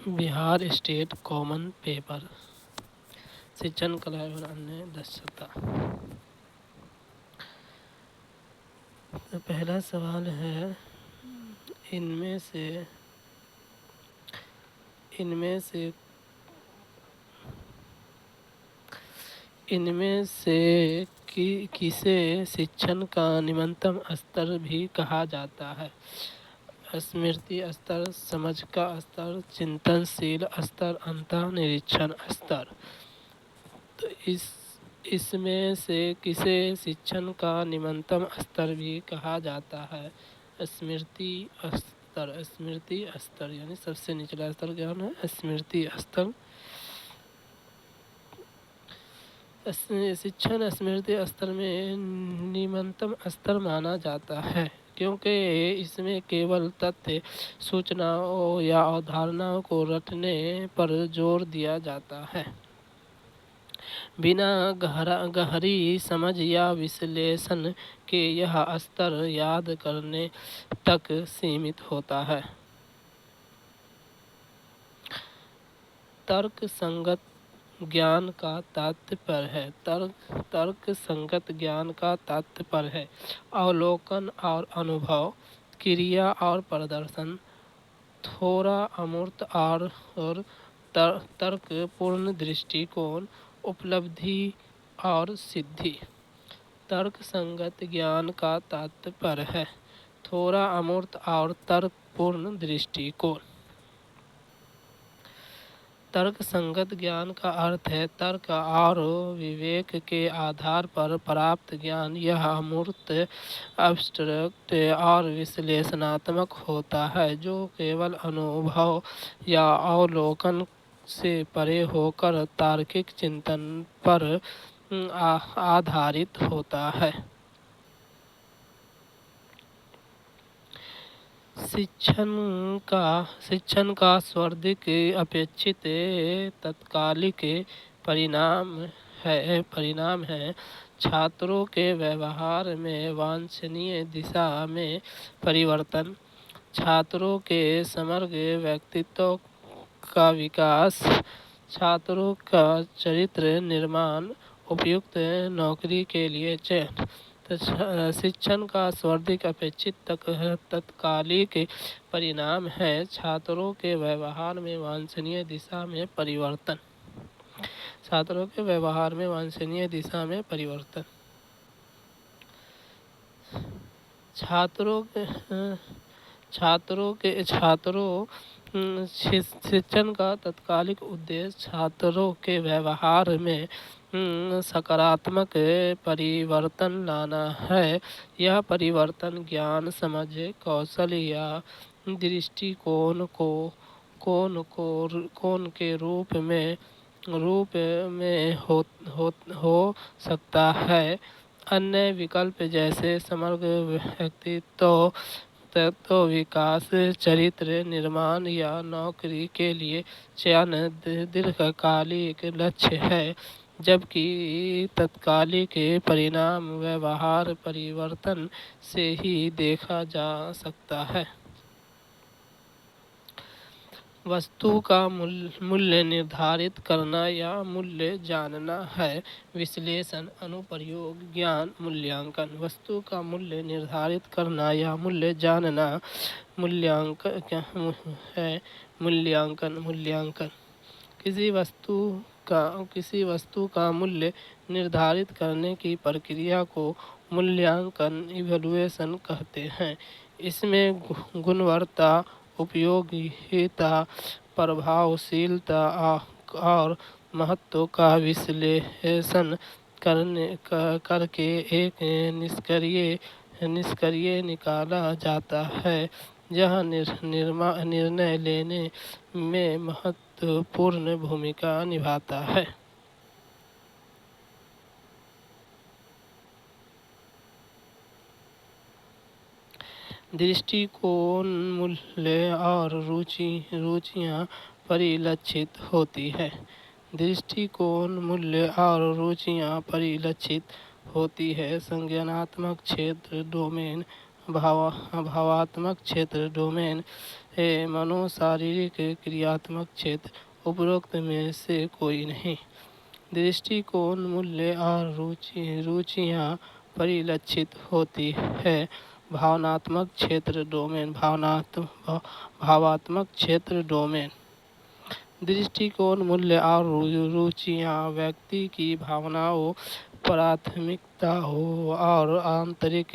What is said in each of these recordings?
Bihar state common paper शिक्षण कला एवं अन्य दक्षता। तो पहला सवाल है, इनमें से इनमें से इनमें से किसे शिक्षण का निम्नतम स्तर भी कहा जाता है? स्मृति स्तर, समझ का स्तर, चिंतनशील स्तर, अंतःनिरीक्षण स्तर। तो इसमें से किसे शिक्षण का निम्नतम स्तर भी कहा जाता है? स्मृति स्तर। स्मृति स्तर यानी सबसे निचला स्तर क्या है? स्मृति स्तर। शिक्षण स्मृति स्तर में निम्नतम स्तर माना जाता है, क्योंकि इसमें केवल तथ्य, सूचनाओं या अवधारणाओं को रटने पर जोर दिया जाता है, बिना गहरी समझ या विश्लेषण के यह स्तर याद करने तक सीमित होता है। तर्क संगत ज्ञान का तात्पर्य है। तर्क संगत ज्ञान का तात्पर्य है अवलोकन और अनुभव, क्रिया और प्रदर्शन, थोड़ा अमूर्त और तर्क पूर्ण दृष्टिकोण, उपलब्धि और सिद्धि। तर्क संगत ज्ञान का तात्पर्य है थोड़ा अमूर्त और तर्क पूर्ण दृष्टिकोण। तर्क संगत ज्ञान का अर्थ है तर्क और विवेक के आधार पर प्राप्त ज्ञान। यह अमूर्त, अब्स्ट्रैक्ट और विश्लेषणात्मक होता है, जो केवल अनुभव या अवलोकन से परे होकर तार्किक चिंतन पर आधारित होता है। शिक्षण का सर्वाधिक अपेक्षित तत्कालिक परिणाम है छात्रों के व्यवहार में वांछनीय दिशा में परिवर्तन, छात्रों के समग्र व्यक्तित्व का विकास, छात्रों का चरित्र निर्माण, उपयुक्त नौकरी के लिए चयन। शिक्षण का सर्वाधिक अपेक्षित तत्कालिक परिणाम है छात्रों के व्यवहार में वांछनीय दिशा में परिवर्तन। छात्रों के व्यवहार में वांछनीय दिशा में परिवर्तन। शिक्षण का तात्कालिक उद्देश्य छात्रों के व्यवहार में सकारात्मक परिवर्तन लाना है। यह परिवर्तन ज्ञान, समझ, कौशल या दृष्टिकोण के रूप में हो सकता है। अन्य विकल्प जैसे समग्र व्यक्तित्व विकास, चरित्र निर्माण या नौकरी के लिए चयन दीर्घकालिक लक्ष्य है, जबकि तत्कालिक परिणाम व्यवहार परिवर्तन से ही देखा जा सकता है। वस्तु का मूल्य निर्धारित करना या मूल्य जानना है। विश्लेषण, अनुप्रयोग, ज्ञान, मूल्यांकन। वस्तु का मूल्य निर्धारित करना या मूल्य जानना मूल्यांकन। किसी वस्तु का मूल्य निर्धारित करने की प्रक्रिया को मूल्यांकन, इवैल्यूएशन कहते हैं। इसमें गुणवत्ता, उपयोगिता, प्रभावशीलता और महत्व का विश्लेषण करके एक निष्कर्ष निकाला जाता है, यह निर्णय लेने में महत्वपूर्ण भूमिका निभाता है। दृष्टिकोण, मूल्य और रुचियाँ परिलक्षित होती है। दृष्टिकोण, मूल्य और रुचियाँ परिलक्षित होती है। संज्ञानात्मक क्षेत्र, डोमेन, भावात्मक क्षेत्र, डोमेन, है मनोशारीरिक क्रियात्मक क्षेत्र, उपरोक्त में से कोई नहीं। दृष्टिकोण, मूल्य और रुचियाँ परिलक्षित होती है। भावनात्मक क्षेत्र डोमेन, भावात्मक क्षेत्र डोमेन। दृष्टिकोण, मूल्य और रुचियाँ व्यक्ति की भावनाओं, प्राथमिकताओं और आंतरिक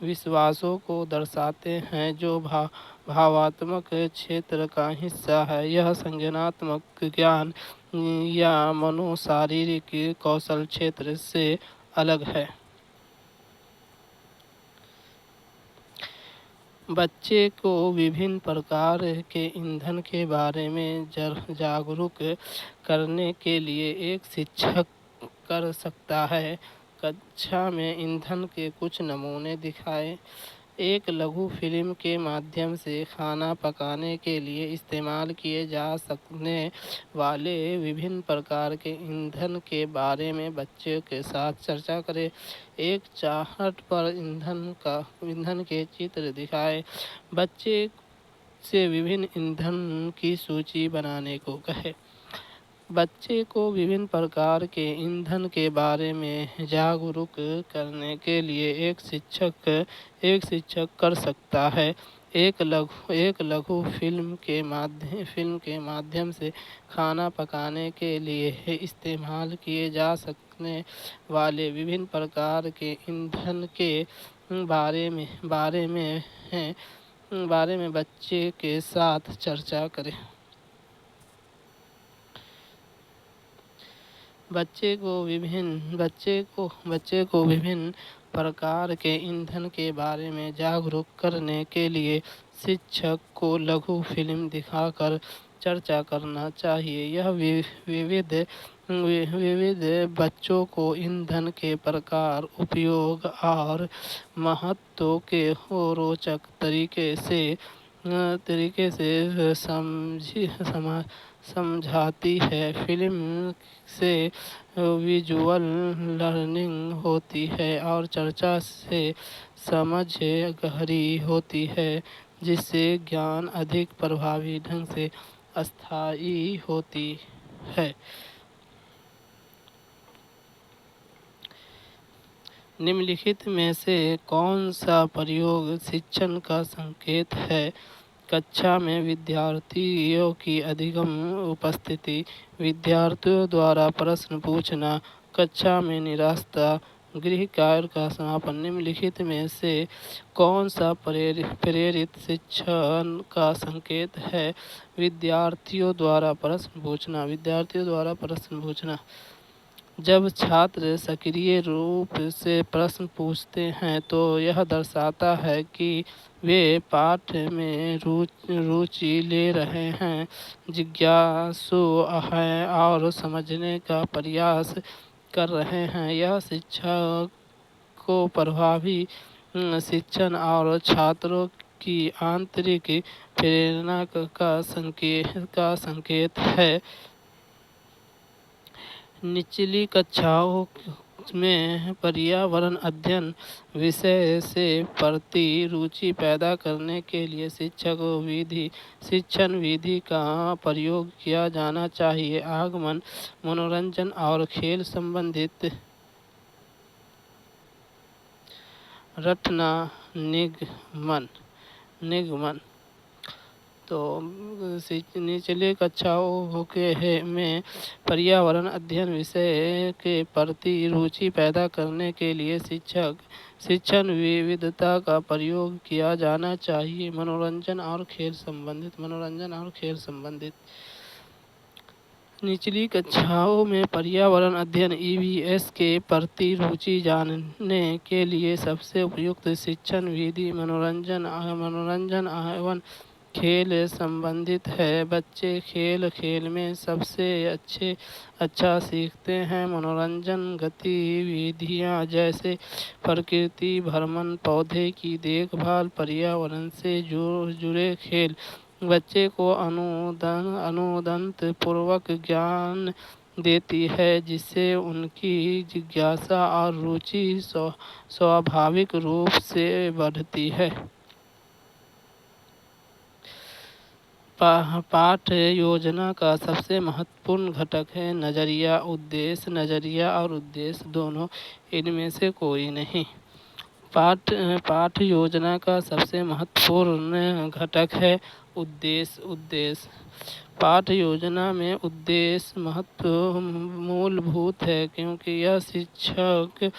विश्वासों को दर्शाते हैं जो भावात्मक क्षेत्र का हिस्सा है। यह संज्ञानात्मक ज्ञान या मनोशारीरिक कौशल क्षेत्र से अलग है। बच्चे को विभिन्न प्रकार के ईंधन के बारे में जागरूक करने के लिए एक शिक्षक कर सकता है। कक्षा में ईंधन के कुछ नमूने दिखाएं। एक लघु फिल्म के माध्यम से खाना पकाने के लिए इस्तेमाल किए जा सकने वाले विभिन्न प्रकार के ईंधन के बारे में बच्चों के साथ चर्चा करें। एक चार्ट पर ईंधन के चित्र दिखाएं। बच्चे से विभिन्न ईंधन की सूची बनाने को कहें। बच्चे को विभिन्न प्रकार के ईंधन के बारे में जागरूक करने के लिए एक शिक्षक कर सकता है। एक लघु फिल्म के माध्यम से खाना पकाने के लिए इस्तेमाल किए जा सकने वाले विभिन्न प्रकार के ईंधन के बारे में बच्चे के साथ चर्चा करें। बच्चे को विभिन्न प्रकार के ईंधन के बारे में जागरूक करने के लिए शिक्षक को लघु फिल्म दिखाकर चर्चा करना चाहिए। यह विविध बच्चों को ईंधन के प्रकार, उपयोग और महत्व के रोचक तरीके से समझाती है। फिल्म से विजुअल लर्निंग होती है और चर्चा से समझ गहरी होती है, जिससे ज्ञान अधिक प्रभावी ढंग से स्थायी होती है। निम्नलिखित में से कौन सा प्रयोग शिक्षण का संकेत है? कक्षा में विद्यार्थियों की अधिगम उपस्थिति, विद्यार्थियों द्वारा प्रश्न पूछना, कक्षा में निरस्ता, गृह कार्य का समापन। निम्नलिखित में से कौन सा प्रेरित शिक्षण का संकेत है? विद्यार्थियों द्वारा प्रश्न पूछना। जब छात्र सक्रिय रूप से प्रश्न पूछते हैं तो यह दर्शाता है कि वे पाठ में रुचि ले रहे हैं, जिज्ञासु हैं और समझने का प्रयास कर रहे हैं। यह शिक्षक को प्रभावी शिक्षण और छात्रों की आंतरिक प्रेरणा का संकेत है। निचली कक्षाओं में पर्यावरण अध्ययन विषय से प्रति रुचि पैदा करने के लिए शिक्षण विधि का प्रयोग किया जाना चाहिए। आगमन, मनोरंजन और खेल संबंधित रटना, निगमन। तो निचले कक्षाओं में पर्यावरण अध्ययन विषय के प्रति रुचि पैदा करने के लिए शिक्षण विविधता का प्रयोग किया जाना चाहिए। मनोरंजन और खेल संबंधित। निचली कक्षाओं में पर्यावरण अध्ययन (ईवीएस) के प्रति रुचि जानने के लिए सबसे उपयुक्त शिक्षण विधि मनोरंजन एवं खेल संबंधित है। बच्चे खेल में सबसे अच्छा सीखते हैं। मनोरंजन गतिविधियाँ जैसे प्रकृति भ्रमण, पौधे की देखभाल, पर्यावरण से जुड़े खेल बच्चे को अनुदंत पूर्वक ज्ञान देती है, जिससे उनकी जिज्ञासा और रुचि स्वाभाविक रूप से बढ़ती है। पाठ योजना का सबसे महत्वपूर्ण घटक है नज़रिया उद्देश्य। नज़रिया और उद्देश्य दोनों, इनमें से कोई नहीं। पाठ योजना का सबसे महत्वपूर्ण घटक है उद्देश्य। पाठ योजना में उद्देश्य मूलभूत है, क्योंकि यह शिक्षक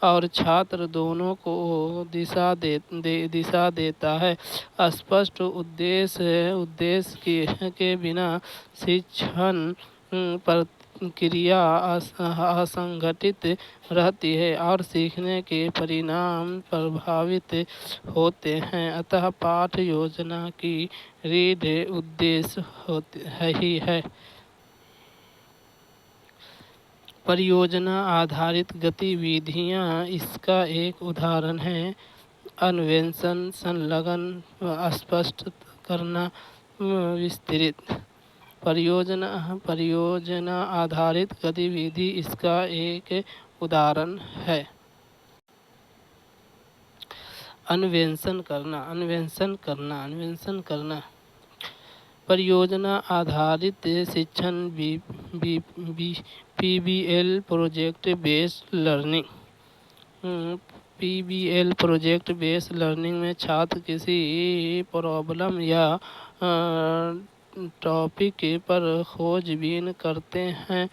और छात्र दोनों को दिशा देता है। स्पष्ट उद्देश्य के बिना शिक्षण प्रक्रिया असंगठित रहती है और सीखने के परिणाम प्रभावित होते हैं। अतः पाठ योजना की रीढ़ उद्देश्य ही है। परियोजना आधारित गतिविधियाँ इसका एक उदाहरण है। अन्वेषण, संलग्न, स्पष्ट करना, विस्तृत। परियोजना आधारित गतिविधि इसका एक उदाहरण है। अन्वेषण करना। परियोजना आधारित शिक्षण PBL project based learning. PBL project based learning में छात्र किसी प्रॉब्लम या टॉपिक पर खोजबीन करते हैं,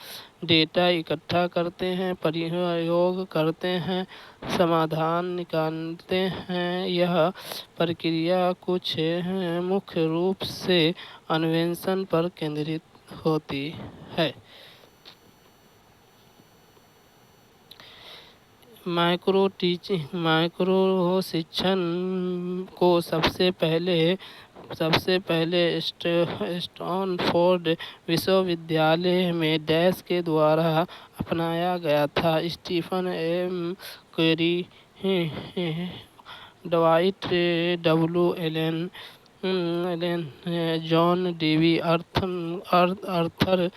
डेटा इकट्ठा करते हैं, प्रयोग करते हैं, समाधान निकालते हैं। यह प्रक्रिया कुछ मुख्य रूप से अन्वेषण पर केंद्रित होती है। माइक्रो शिक्षण को सबसे पहले स्टैनफोर्ड विश्वविद्यालय में डैश के द्वारा अपनाया गया था। Stephen M Corey, Dwight W Allen, John Dewey Arthur.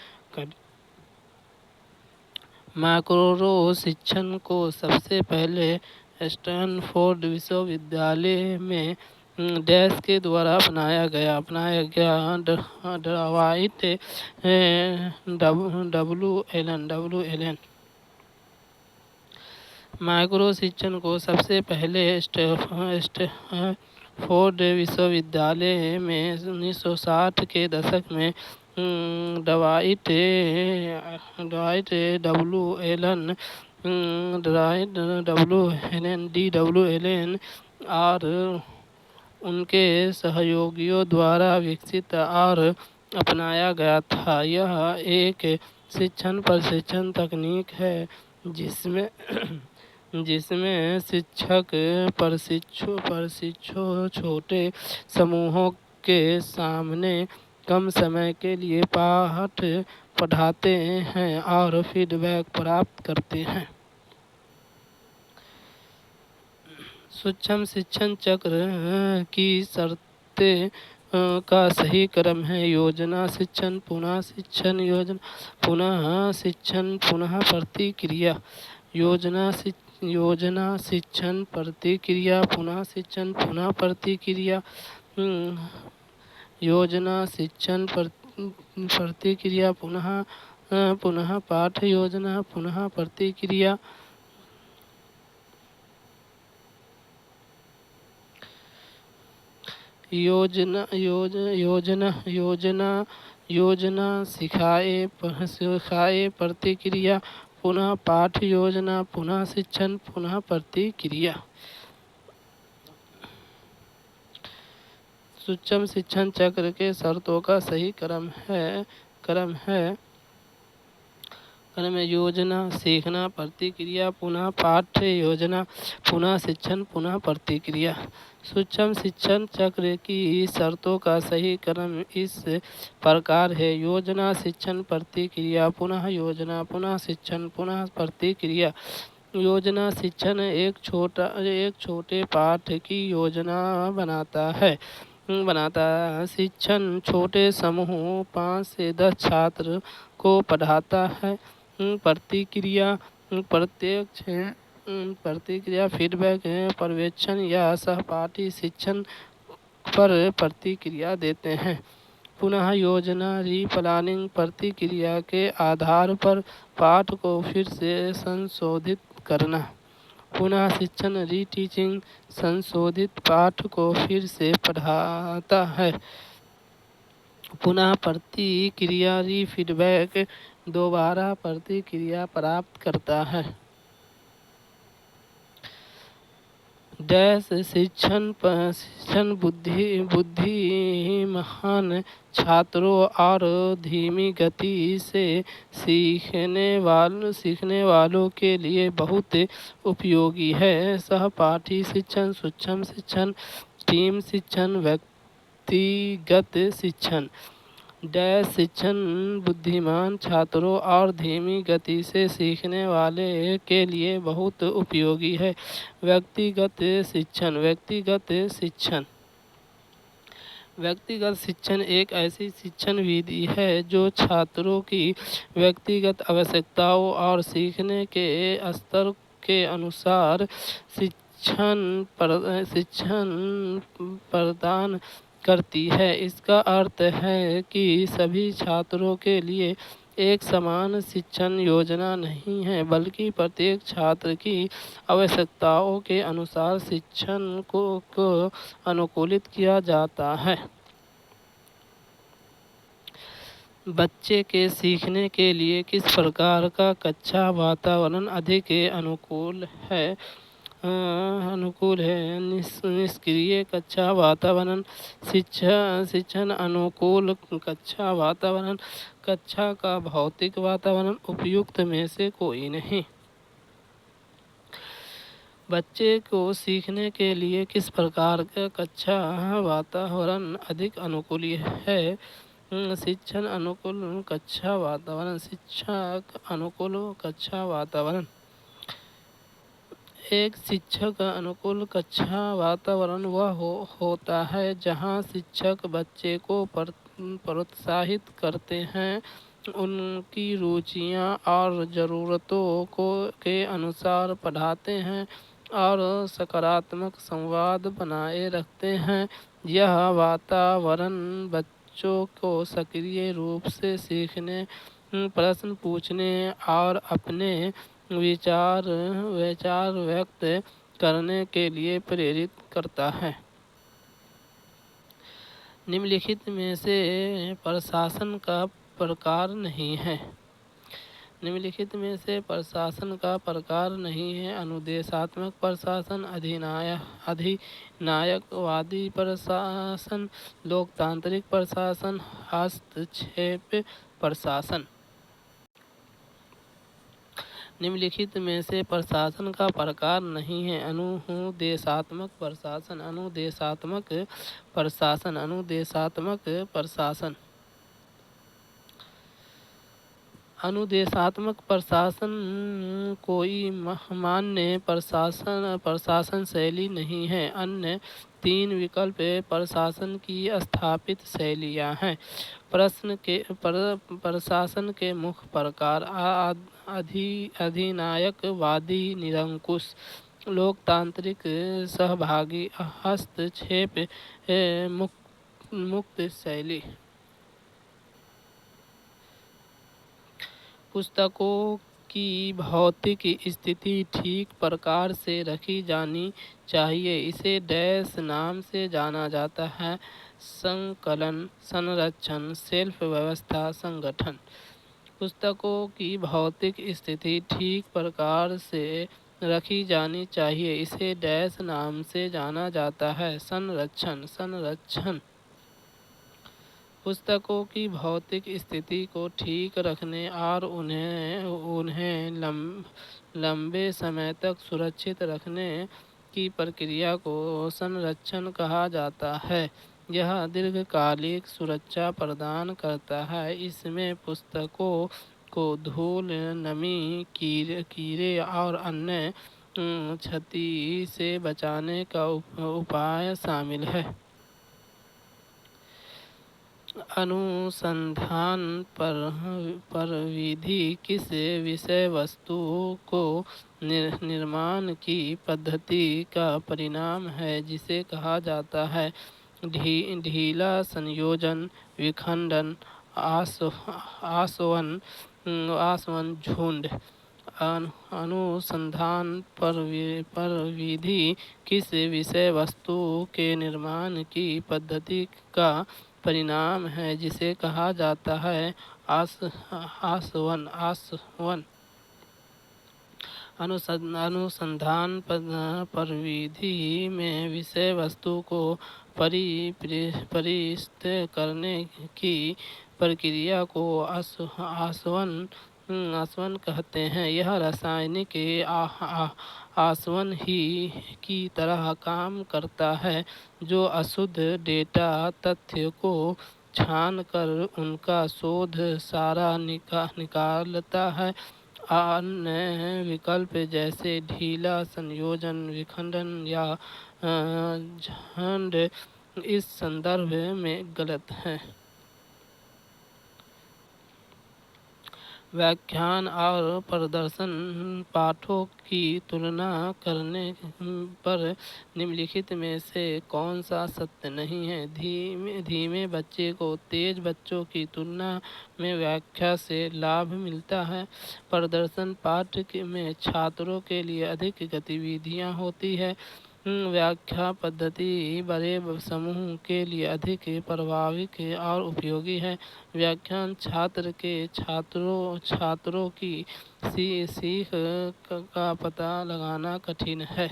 Micro शिक्षण को सबसे पहले स्टैनफोर्ड विश्वविद्यालय में डैश के द्वारा अपनाया गया। डवाइट डब्ल्यू एलन। माइक्रो शिक्षण को सबसे पहले स्टैनफोर्ड विश्वविद्यालय में 1960 के दशक में डवाइट डब्ल्यू एलन और उनके सहयोगियों द्वारा विकसित और अपनाया गया था। यह एक शिक्षण प्रशिक्षण तकनीक है जिसमें शिक्षक प्रशिक्षु छोटे समूहों के सामने कम समय के लिए पाठ पढ़ाते हैं और फीडबैक प्राप्त करते हैं। सूक्ष्म शिक्षण चक्र की शर्तें का सही क्रम है। योजना शिक्षण, पुनः शिक्षण, पुनः शिक्षण, पुनः प्रतिक्रिया। योजना शिक्षण, प्रतिक्रिया, पुनः शिक्षण, पुनः प्रतिक्रिया। योजना शिक्षण, प्रतिक्रिया, पुनः पाठ योजना, पुनः प्रतिक्रिया। योजना सिखाए प्रतिक्रिया, पुनः पाठ योजना, पुनः शिक्षण, पुनः प्रतिक्रिया। सूक्ष्म शिक्षण चक्र के शर्तों का सही क्रम है योजना, सीखना, प्रतिक्रिया, पुनः पाठ योजना, पुनः शिक्षण, पुनः प्रतिक्रिया। सूक्ष्म शिक्षण चक्र की शर्तों का सही क्रम इस प्रकार है। योजना शिक्षण, प्रतिक्रिया, पुनः योजना, पुनः शिक्षण, पुनः प्रतिक्रिया। योजना शिक्षण एक छोटे पाठ की योजना बनाता है। शिक्षण छोटे समूह 5 से 10 छात्र को पढ़ाता है। प्रतिक्रिया फीडबैक पर्यवेक्षण या सहपाठी शिक्षण पर प्रतिक्रिया देते हैं। पुनः योजना रीप्लानिंग प्रतिक्रिया के आधार पर पाठ को फिर से संशोधित करना। पुनः शिक्षण रीटीचिंग संशोधित पाठ को फिर से पढ़ाता है। पुनः प्रतिक्रिया फीडबैक दोबारा प्रतिक्रिया प्राप्त करता है। शिक्षण बुद्धिमान छात्रों और धीमी गति से सीखने वालों के लिए बहुत उपयोगी है। सहपाठी शिक्षण, सूक्ष्म शिक्षण, टीम शिक्षण, व्यक्तिगत शिक्षण। शिक्षण बुद्धिमान छात्रों और धीमी गति से सीखने वाले के लिए बहुत उपयोगी है। व्यक्तिगत शिक्षण। व्यक्तिगत शिक्षण एक ऐसी शिक्षण विधि है जो छात्रों की व्यक्तिगत आवश्यकताओं और सीखने के स्तर के अनुसार शिक्षण प्रदान करती है। इसका अर्थ है कि सभी छात्रों के लिए एक समान शिक्षण योजना नहीं है, बल्कि प्रत्येक छात्र की आवश्यकताओं के अनुसार शिक्षण को अनुकूलित किया जाता है। बच्चे के सीखने के लिए किस प्रकार का कक्षा वातावरण अधिक अनुकूल है? निष्क्रिय कक्षा वातावरण। शिक्षण अनुकूल कक्षा वातावरण। कक्षा का भौतिक वातावरण उपयुक्त में से कोई नहीं। बच्चे को सीखने के लिए किस प्रकार का कक्षा वातावरण अधिक अनुकूल है? शिक्षण अनुकूल कक्षा वातावरण। शिक्षक अनुकूल कक्षा वातावरण। एक शिक्षक अनुकूल कक्षा वातावरण वह होता है जहां शिक्षक बच्चे को प्रोत्साहित करते हैं, उनकी रुचियां और ज़रूरतों के अनुसार पढ़ाते हैं और सकारात्मक संवाद बनाए रखते हैं। यह वातावरण बच्चों को सक्रिय रूप से सीखने, प्रश्न पूछने और अपने विचार व्यक्त करने के लिए प्रेरित करता है। निम्नलिखित में से प्रशासन का प्रकार नहीं है। निम्नलिखित में से प्रशासन का प्रकार नहीं है। अनुदेशात्मक प्रशासन, अधिनायकवादी प्रशासन, लोकतांत्रिक प्रशासन, हस्तक्षेप प्रशासन। निम्नलिखित में से प्रशासन का प्रकार नहीं है। अनुदेशात्मक प्रशासन। अनुदेशात्मक प्रशासन। अनुदेशात्मक प्रशासन। अनुदेशात्मक प्रशासन कोई मान्य प्रशासन शैली नहीं है। अन्य तीन विकल्प प्रशासन की स्थापित शैलियाँ हैं। प्रशासन के मुख्य प्रकार: अधिनायकवादी, निरंकुश, लोकतांत्रिक, सहभागी, हस्तक्षेप मुक्त शैली। पुस्तकों की भौतिक स्थिति ठीक प्रकार से रखी जानी चाहिए। इसे डैश नाम से जाना जाता है: संकलन, संरक्षण, शेल्फ व्यवस्था, संगठन। पुस्तकों की भौतिक स्थिति ठीक प्रकार से रखी जानी चाहिए। इसे डैश नाम से जाना जाता है: संरक्षण। संरक्षण। पुस्तकों की भौतिक स्थिति को ठीक रखने और उन्हें लंबे समय तक सुरक्षित रखने की प्रक्रिया को संरक्षण कहा जाता है। यह दीर्घकालिक सुरक्षा प्रदान करता है। इसमें पुस्तकों को धूल, नमी, कीड़े और अन्य क्षति से बचाने का उपाय शामिल है। अनुसंधान परिविधि किस विषय वस्तु को निर्माण की पद्धति का परिणाम है जिसे कहा जाता है ढीला संयोजन, विखंडन, आसवन आसवन झुंड। अनुसंधान पर विधि किस विषय वस्तु के निर्माण की पद्धति का परिणाम है जिसे कहा जाता है आसवन। अनुसंधान परिविधि में विषय वस्तु को परिष्कृत करने की प्रक्रिया को आसवन कहते हैं। यह रासायनिक आसवन ही की तरह काम करता है, जो अशुद्ध डेटा तथ्य को छान कर उनका शोध सारा निकालता है। अन्य विकल्प जैसे ढीला संयोजन, विखंडन या झंड इस संदर्भ में गलत है। व्याख्यान और प्रदर्शन पाठों की तुलना करने पर निम्नलिखित में से कौन सा सत्य नहीं है? धीमे बच्चे को तेज बच्चों की तुलना में व्याख्या से लाभ मिलता है। प्रदर्शन पाठ में छात्रों के लिए अधिक गतिविधियां होती है। व्याख्या पद्धति बड़े समूह के लिए अधिक प्रभावी और उपयोगी है। व्याख्यान छात्र के छात्रों की सीख का पता लगाना कठिन है।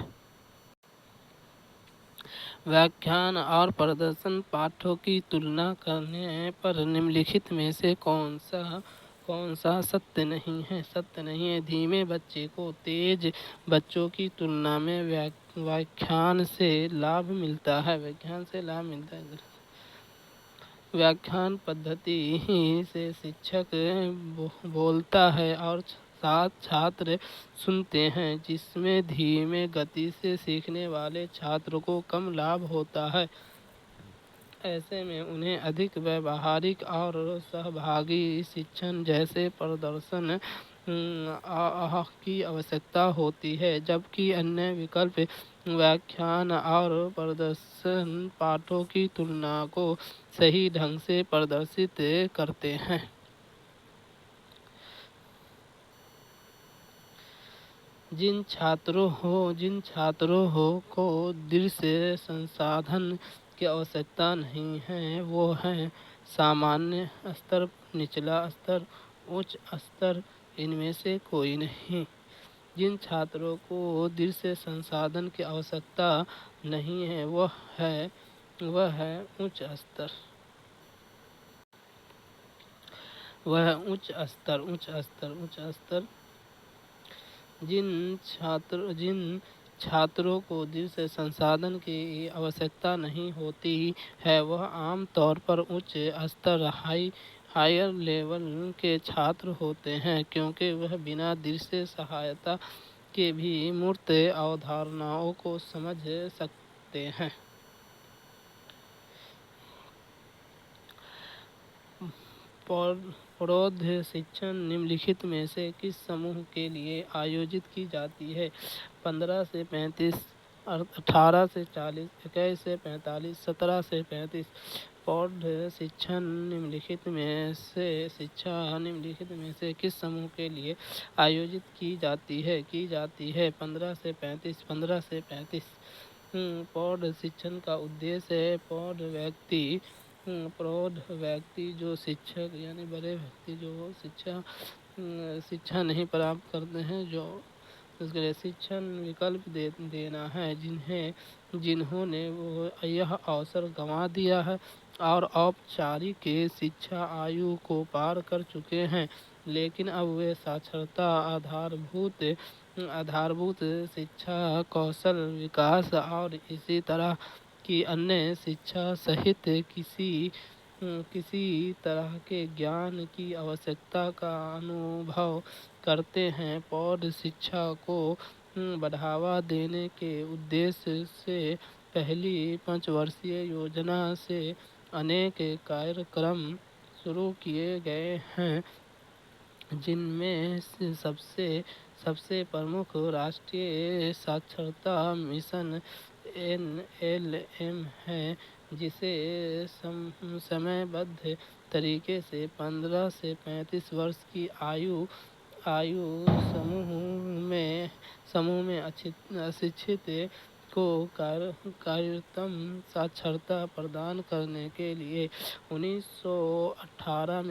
व्याख्यान और प्रदर्शन पाठों की तुलना करने पर निम्नलिखित में से कौन सा सत्य नहीं है? सत्य नहीं है। धीमे बच्चे को तेज बच्चों की तुलना में व्याख्यान से लाभ मिलता है। व्याख्यान पद्धति से शिक्षक बोलता है और छात्र सुनते हैं, जिसमें धीमे गति से सीखने वाले छात्र को कम लाभ होता है। ऐसे में उन्हें अधिक व्यावहारिक और सहभागी शिक्षण जैसे प्रदर्शन की आवश्यकता होती है, जबकि अन्य विकल्प व्याख्यान और प्रदर्शन पाठों की तुलना को सही ढंग से प्रदर्शित करते हैं। जिन छात्रों को दृश्य संसाधन की आवश्यकता नहीं है, वो हैं सामान्य स्तर, निचला स्तर, उच्च स्तर। इनमें से कोई नहीं। जिन छात्रों को दृश्य संसाधन की आवश्यकता नहीं है, वह है उच्च स्तर। उच्च स्तर। जिन छात्रों को दृश्य संसाधन की आवश्यकता नहीं होती है, वह आम तौर पर उच्च स्तर हायर लेवल के छात्र होते हैं, क्योंकि वह बिना दृश्य सहायता के भी मूर्त अवधारणाओं को समझ सकते हैं। प्रौढ़ शिक्षण निम्नलिखित में से किस समूह के लिए आयोजित की जाती है? 15 से 35, 18 से 40, 21 से 45, 17 से 35। प्रौढ़ शिक्षा निम्नलिखित में से किस समूह के लिए आयोजित की जाती है? 15 से 35, 15 से 35। प्रौढ़ शिक्षण का उद्देश्य है प्रौढ़ व्यक्ति जो शिक्षक यानी बड़े व्यक्ति जो शिक्षा नहीं प्राप्त करते हैं, जो उसके लिए शिक्षण विकल्प देना है, जिन्होंने वो यह अवसर गंवा दिया है और औपचारिक शिक्षा आयु को पार कर चुके हैं, लेकिन अब वे साक्षरता, आधारभूत शिक्षा, कौशल विकास और इसी तरह की अन्य शिक्षा सहित किसी तरह के ज्ञान की आवश्यकता का अनुभव करते हैं। प्रौढ़ शिक्षा को बढ़ावा देने के उद्देश्य से पहली पंचवर्षीय योजना से अनेक कार्यक्रम शुरू किए गए हैं, जिनमें सबसे प्रमुख राष्ट्रीय साक्षरता मिशन NLM है, जिसे समयबद्ध तरीके से 15 से 35 वर्ष की आयु आयु समूह में अशिक्षित को कार्यतम साक्षरता प्रदान करने के लिए 1988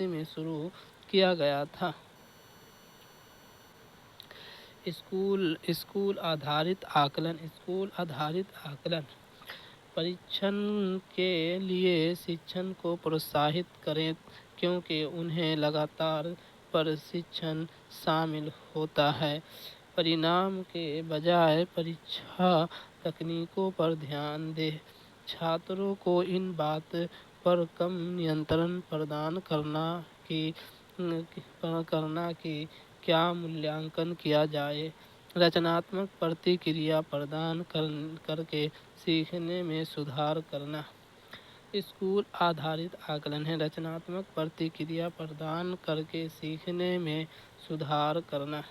में शुरू किया गया था। स्कूल आधारित आकलन परीक्षण के लिए शिक्षण को प्रोत्साहित करें, क्योंकि उन्हें लगातार प्रशिक्षण शामिल होता है। परिणाम के बजाय परीक्षा तकनीकों पर ध्यान दें। छात्रों को इन बात पर कम नियंत्रण प्रदान करना कि क्या मूल्यांकन किया जाए। रचनात्मक प्रतिक्रिया प्रदान करके सीखने में सुधार करना स्कूल आधारित आकलन है। रचनात्मक प्रतिक्रिया प्रदान करके सीखने में सुधार करना।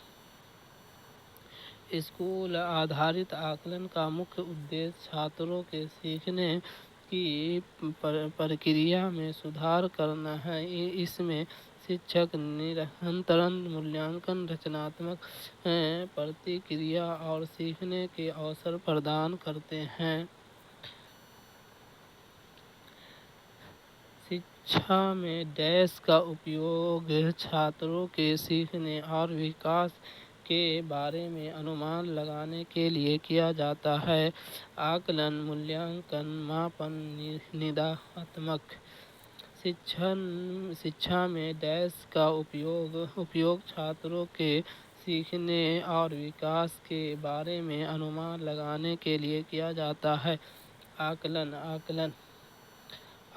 स्कूल आधारित आकलन का मुख्य उद्देश्य छात्रों के सीखने की प्रक्रिया में सुधार करना है। इसमें शिक्षक निरंतर मूल्यांकन, रचनात्मक प्रतिक्रिया और सीखने के अवसर प्रदान करते हैं। शिक्षा में डैश का उपयोग छात्रों के सीखने और विकास के बारे में अनुमान लगाने के लिए किया जाता है। आकलन, मूल्यांकन, मापन, निदानात्मक शिक्षा में डैश का उपयोग छात्रों के सीखने और विकास के बारे में अनुमान लगाने के लिए किया जाता है।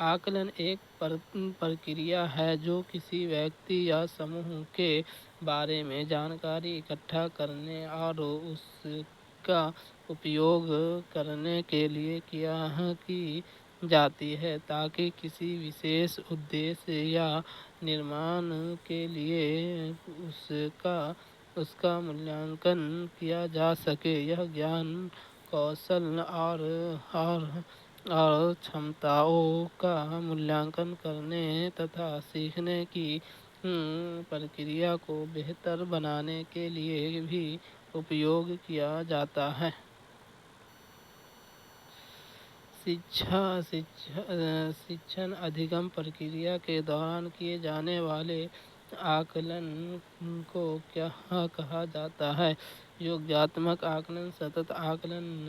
आकलन एक प्रक्रिया है जो किसी व्यक्ति या समूह के बारे में जानकारी इकट्ठा करने और उसका उपयोग करने के लिए की जाती है, ताकि किसी विशेष उद्देश्य या निर्माण के लिए उसका मूल्यांकन किया जा सके। यह ज्ञान, कौशल और क्षमताओं का मूल्यांकन करने तथा सीखने की प्रक्रिया को बेहतर बनाने के लिए भी उपयोग किया जाता है। शिक्षण अधिगम प्रक्रिया के दौरान किए जाने वाले आकलन को क्या कहा जाता है? योगात्मक आकलन, सतत आकलन,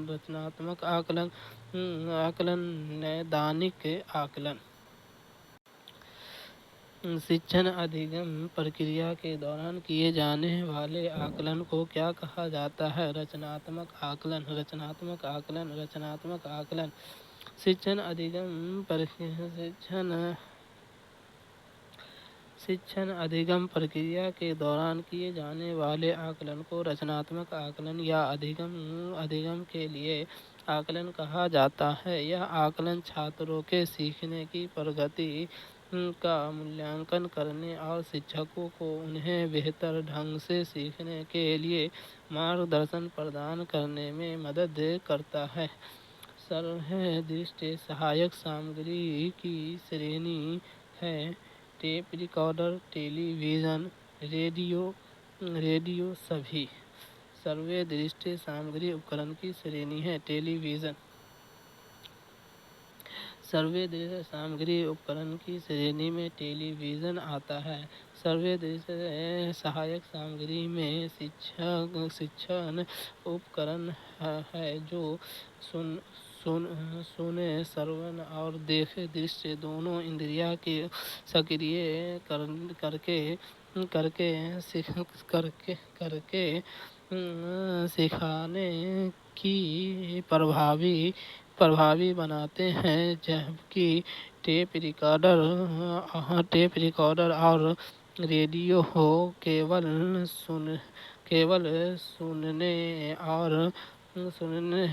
रचनात्मक आकलन, नैदानिक आकलन। शिक्षण अधिगम प्रक्रिया के दौरान किए जाने वाले आकलन को क्या कहा जाता है? रचनात्मक आकलन। शिक्षण अधिगम प्रक्रिया के दौरान किए जाने वाले आकलन को रचनात्मक आकलन या अधिगम के लिए आकलन कहा जाता है। यह आकलन छात्रों के सीखने की प्रगति का मूल्यांकन करने और शिक्षकों को उन्हें बेहतर ढंग से सीखने के लिए मार्गदर्शन प्रदान करने में मदद करता है। सर्वदृष्टि सहायक सामग्री की श्रेणी है। टेप रिकॉर्डर, टेलीविज़न, रेडियो सभी सर्वदृष्टि सामग्री उपकरण की श्रेणी है। टेलीविज़न सर्वदृष्टि सामग्री उपकरण की श्रेणी में टेलीविज़न आता है। सर्वदृष्टि सहायक सामग्री में शिक्षण उपकरण है जो सुने, श्रवण और देखे दृष्टि दोनों इंद्रियों के सक्रिय करके सिखाने की प्रभावी बनाते हैं, जबकि टेप रिकॉर्डर और रेडियो केवल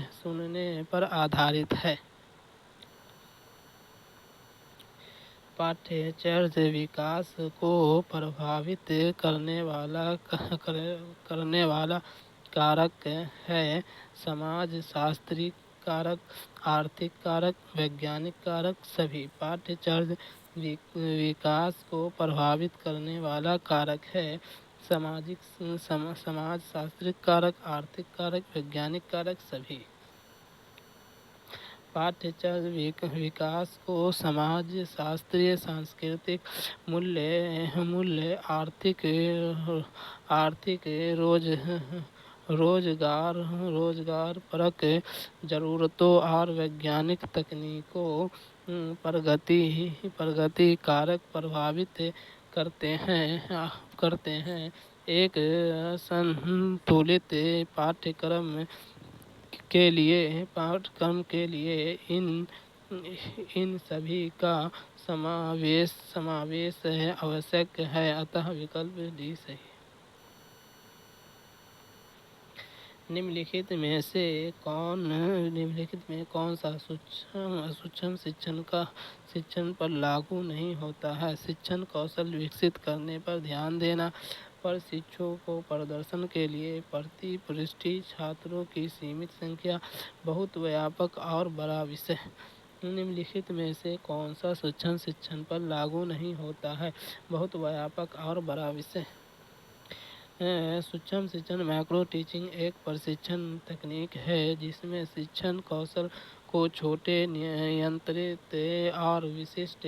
सुनने पर आधारित है। पाठ्यचर्या विकास को प्रभावित करने वाला कारक है। समाजशास्त्री कारक, आर्थिक कारक, वैज्ञानिक कारक सभी। पाठ्यचर्या विकास को प्रभावित करने वाला कारक है। समाज शास्त्रिक कारक, आर्थिक कारक, वैज्ञानिक कारक सभी। पाठ्यचर्या विकास को समाज शास्त्रीय, सांस्कृतिक मूल्य, आर्थिक रोजगार परक जरूरतों और वैज्ञानिक तकनीकों प्रगति कारक प्रभावित करते हैं। एक संतुलित पाठ्यक्रम के लिए इन सभी का समावेश आवश्यक है, अतः विकल्प डी सही। निम्नलिखित में कौन सा सूक्ष्म शिक्षण पर लागू नहीं होता है? शिक्षण कौशल विकसित करने पर ध्यान देना, प्रशिक्षुओं को प्रदर्शन के लिए प्रतिष्ठित छात्रों की सीमित संख्या, बहुत व्यापक और बड़ा विषय। निम्नलिखित में से कौन सा सूक्ष्म शिक्षण पर लागू नहीं होता है? बहुत व्यापक और बड़ा विषय। सूक्ष्म शिक्षण माइक्रो टीचिंग एक प्रशिक्षण तकनीक है जिसमें शिक्षण कौशल को छोटे, नियंत्रित और विशिष्ट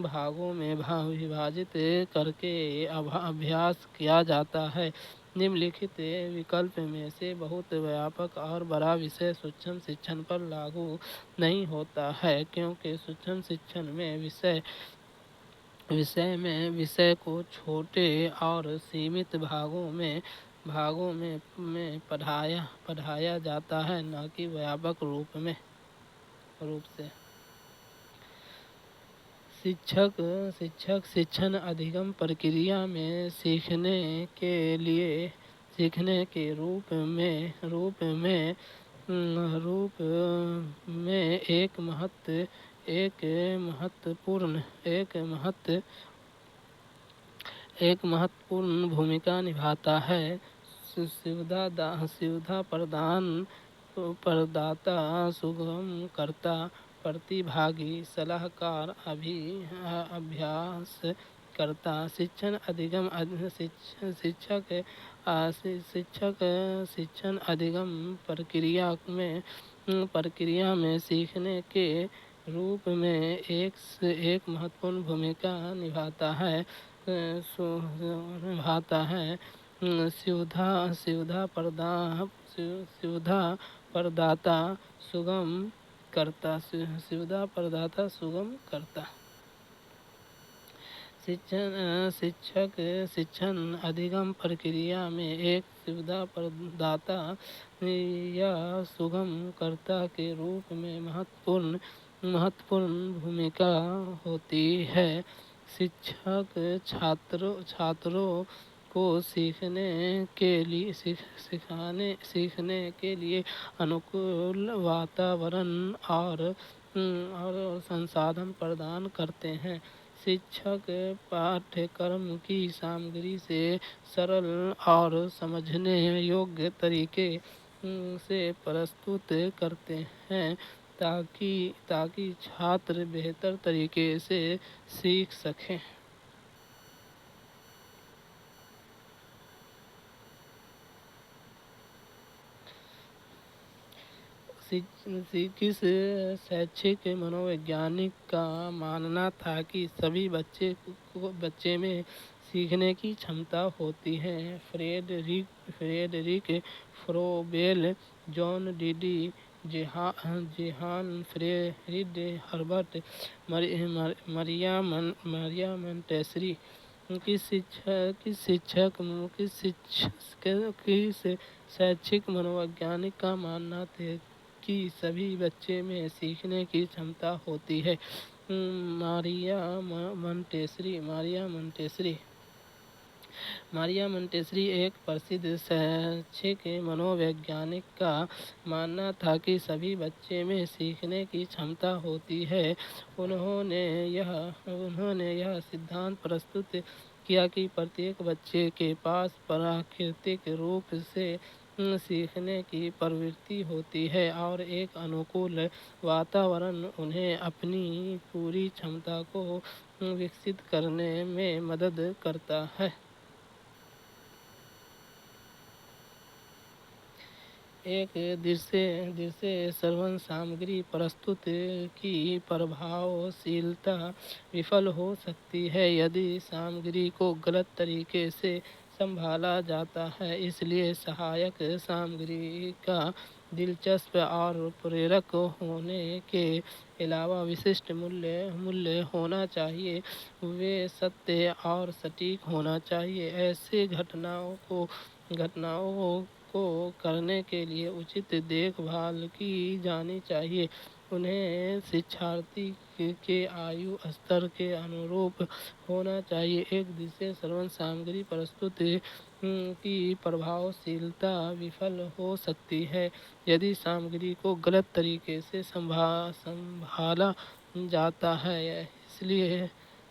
भागों में विभाजित करके अभ्यास किया जाता है। निम्नलिखित विकल्प में से बहुत व्यापक और बड़ा विषय सूक्ष्म शिक्षण पर लागू नहीं होता है, क्योंकि सूक्ष्म शिक्षण में विषय को छोटे और सीमित भागों में पढ़ाया जाता है, न कि व्यापक रूप से। शिक्षक शिक्षण अधिगम प्रक्रिया में सीखने के रूप में एक महत्वपूर्ण भूमिका निभाता है। सुविधा प्रदाता, सुगम करता, प्रतिभागी, सलाहकार, अभ्यास करता। शिक्षण अधिगम शिक्षक शिक्षण अधिगम प्रक्रिया में सीखने के रूप में एक महत्वपूर्ण भूमिका निभाता है। सुविधा प्रदाता, सुगम करता। शिक्षक शिक्षण अधिगम प्रक्रिया में एक सुविधा प्रदाता या सुगम करता के रूप में महत्वपूर्ण भूमिका होती है। शिक्षक छात्रों को सीखने के लिए अनुकूल वातावरण और संसाधन प्रदान करते हैं। शिक्षक पाठ्यक्रम की सामग्री से सरल और समझने योग्य तरीके से प्रस्तुत करते हैं, ताकि छात्र बेहतर तरीके से सीख सकें। किस शैक्षिक मनोवैज्ञानिक का मानना था कि सभी बच्चे में सीखने की क्षमता होती है? Friedrich Froebel, John Dewey, Johann Fred, Herbart, Maria Montessori. किस शैक्षिक मनोवैज्ञानिक का मानना था कि सभी बच्चे में सीखने की क्षमता होती है? मारिया मोंटेसरी एक प्रसिद्ध शैक्षिक मनोवैज्ञानिक का मानना था कि सभी बच्चे में सीखने की क्षमता होती है। उन्होंने यह सिद्धांत प्रस्तुत किया कि प्रत्येक बच्चे के पास प्राकृतिक रूप से सीखने की प्रवृत्ति होती है और एक अनुकूल वातावरण उन्हें अपनी पूरी क्षमता को विकसित करने में मदद करता है। एक दृश्य श्रवण सामग्री प्रस्तुत की प्रभावशीलता विफल हो सकती है यदि सामग्री को गलत तरीके से संभाला जाता है। इसलिए सहायक सामग्री का दिलचस्प और प्रेरक होने के अलावा विशिष्ट मूल्य होना चाहिए। वे सत्य और सटीक होना चाहिए। ऐसे घटनाओं को करने के लिए उचित देखभाल की जानी चाहिए। उन्हें शिक्षार्थी के आयु स्तर के अनुरूप होना चाहिए। एक दृश्य श्रवण सामग्री प्रस्तुति की प्रभावशीलता विफल हो सकती है यदि सामग्री को गलत तरीके से संभाला जाता है। इसलिए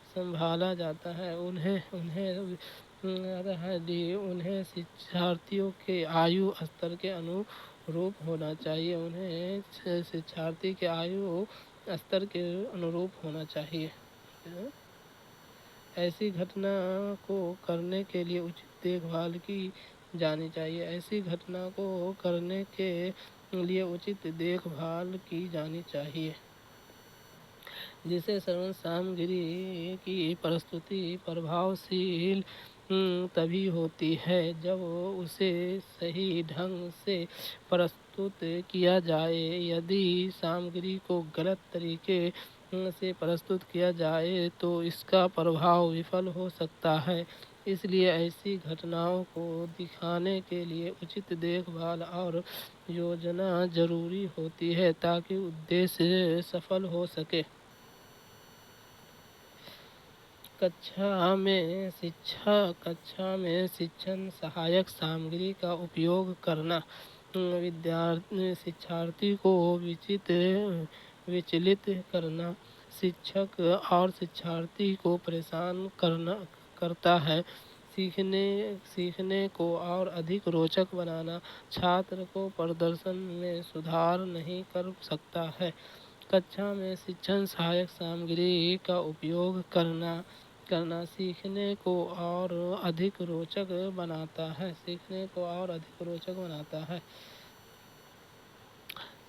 संभाला जाता है उन्हें उन्हें उन्हें शिक्षार्थियों के आयु स्तर के अनुरूप होना चाहिए। उन्हें शिक्षार्थी के आयु स्तर के अनुरूप होना चाहिए। ऐसी घटना को करने के लिए उचित देखभाल की जानी चाहिए। ऐसी घटना को करने के लिए उचित देखभाल की जानी चाहिए जिसे श्रवण सामग्री की प्रस्तुति प्रभावशील तभी होती है जब उसे सही ढंग से प्रस्तुत किया जाए। यदि सामग्री को गलत तरीके से प्रस्तुत किया जाए तो इसका प्रभाव विफल हो सकता है। इसलिए ऐसी घटनाओं को दिखाने के लिए उचित देखभाल और योजना जरूरी होती है ताकि उद्देश्य सफल हो सके। कक्षा में शिक्षण सहायक सामग्री का उपयोग करना शिक्षार्थी को विचलित करना शिक्षक और शिक्षार्थी को परेशान करता है। सीखने को और अधिक रोचक बनाना छात्र को प्रदर्शन में सुधार नहीं कर सकता है। कक्षा में शिक्षण सहायक सामग्री का उपयोग करना सीखने को और अधिक रोचक बनाता है।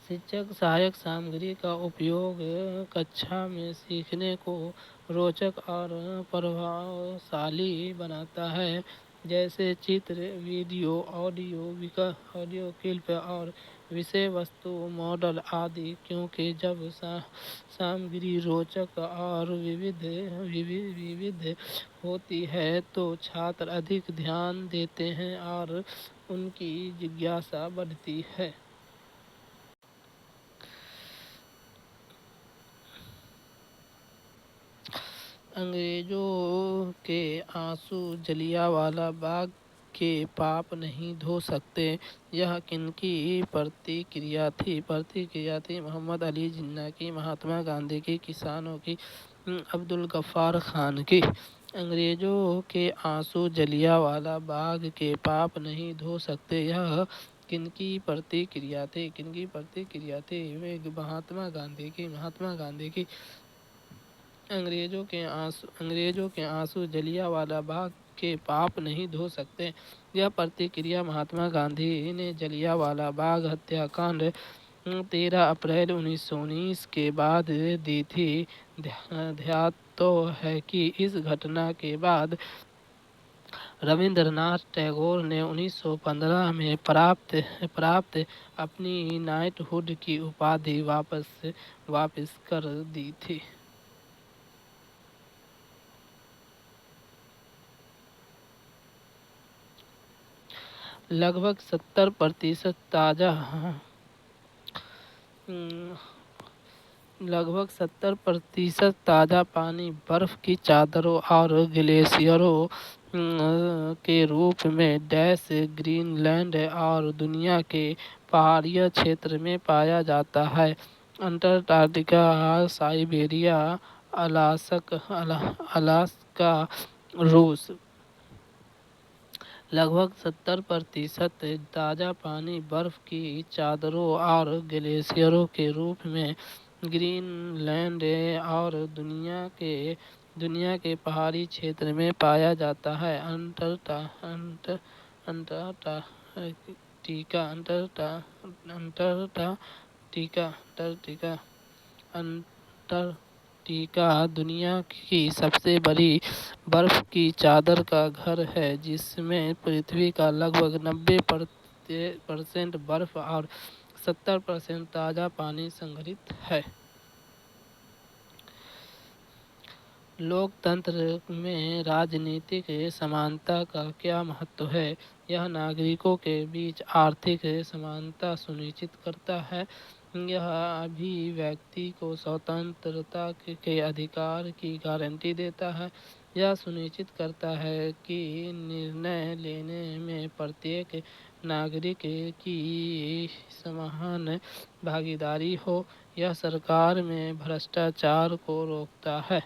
शिक्षक सहायक सामग्री का उपयोग कक्षा में सीखने को रोचक और प्रभावशाली बनाता है, जैसे चित्र, वीडियो, ऑडियो क्लिप और विषय वस्तु मॉडल आदि। क्योंकि जब सामग्री रोचक और विविध होती है तो छात्र अधिक ध्यान देते हैं और उनकी जिज्ञासा बढ़ती है। अंग्रेजों के आंसू जलियांवाला बाग के पाप नहीं धो सकते, यह किनकी प्रतिक्रिया थी? मोहम्मद अली जिन्ना की, महात्मा गांधी की, किसानों की, अब्दुल गफ्फार खान की। अंग्रेजों के आंसू जलियांवाला बाग के पाप नहीं धो सकते, यह किनकी प्रतिक्रिया थी? महात्मा गांधी की। अंग्रेजों के आंसू जलियांवाला बाग के पाप नहीं धो सकते, यह प्रतिक्रिया महात्मा गांधी ने जलियांवाला बाग हत्याकांड 13 अप्रैल 1919 के बाद दी थी। ध्यात तो है कि इस घटना के बाद रविंद्रनाथ टैगोर ने 1915 में प्राप्त अपनी नाइटहुड की उपाधि वापस कर दी थी। लगभग 70% ताज़ा पानी बर्फ की चादरों और ग्लेशियरों के रूप में ग्रीनलैंड और दुनिया के पहाड़ियों क्षेत्र में पाया जाता है। अंटार्कटिका, साइबेरिया, अलास्का, रूस, लगभग 70% ताज़ा पानी बर्फ की चादरों और ग्लेशियरों के रूप में ग्रीनलैंड और दुनिया के पहाड़ी क्षेत्र में पाया जाता है। अंटार्कटिका दुनिया की सबसे बड़ी बर्फ की चादर का घर है, जिसमें पृथ्वी का लगभग 90% बर्फ और 70% ताज़ा पानी संग्रहित है। लोकतंत्र में राजनीतिक समानता का क्या महत्व है? यह नागरिकों के बीच आर्थिक समानता सुनिश्चित करता है। यह अभिव्यक्ति को स्वतंत्रता के अधिकार की गारंटी देता है। यह सुनिश्चित करता है कि निर्णय लेने में प्रत्येक नागरिक की समान भागीदारी हो। यह सरकार में भ्रष्टाचार को रोकता है।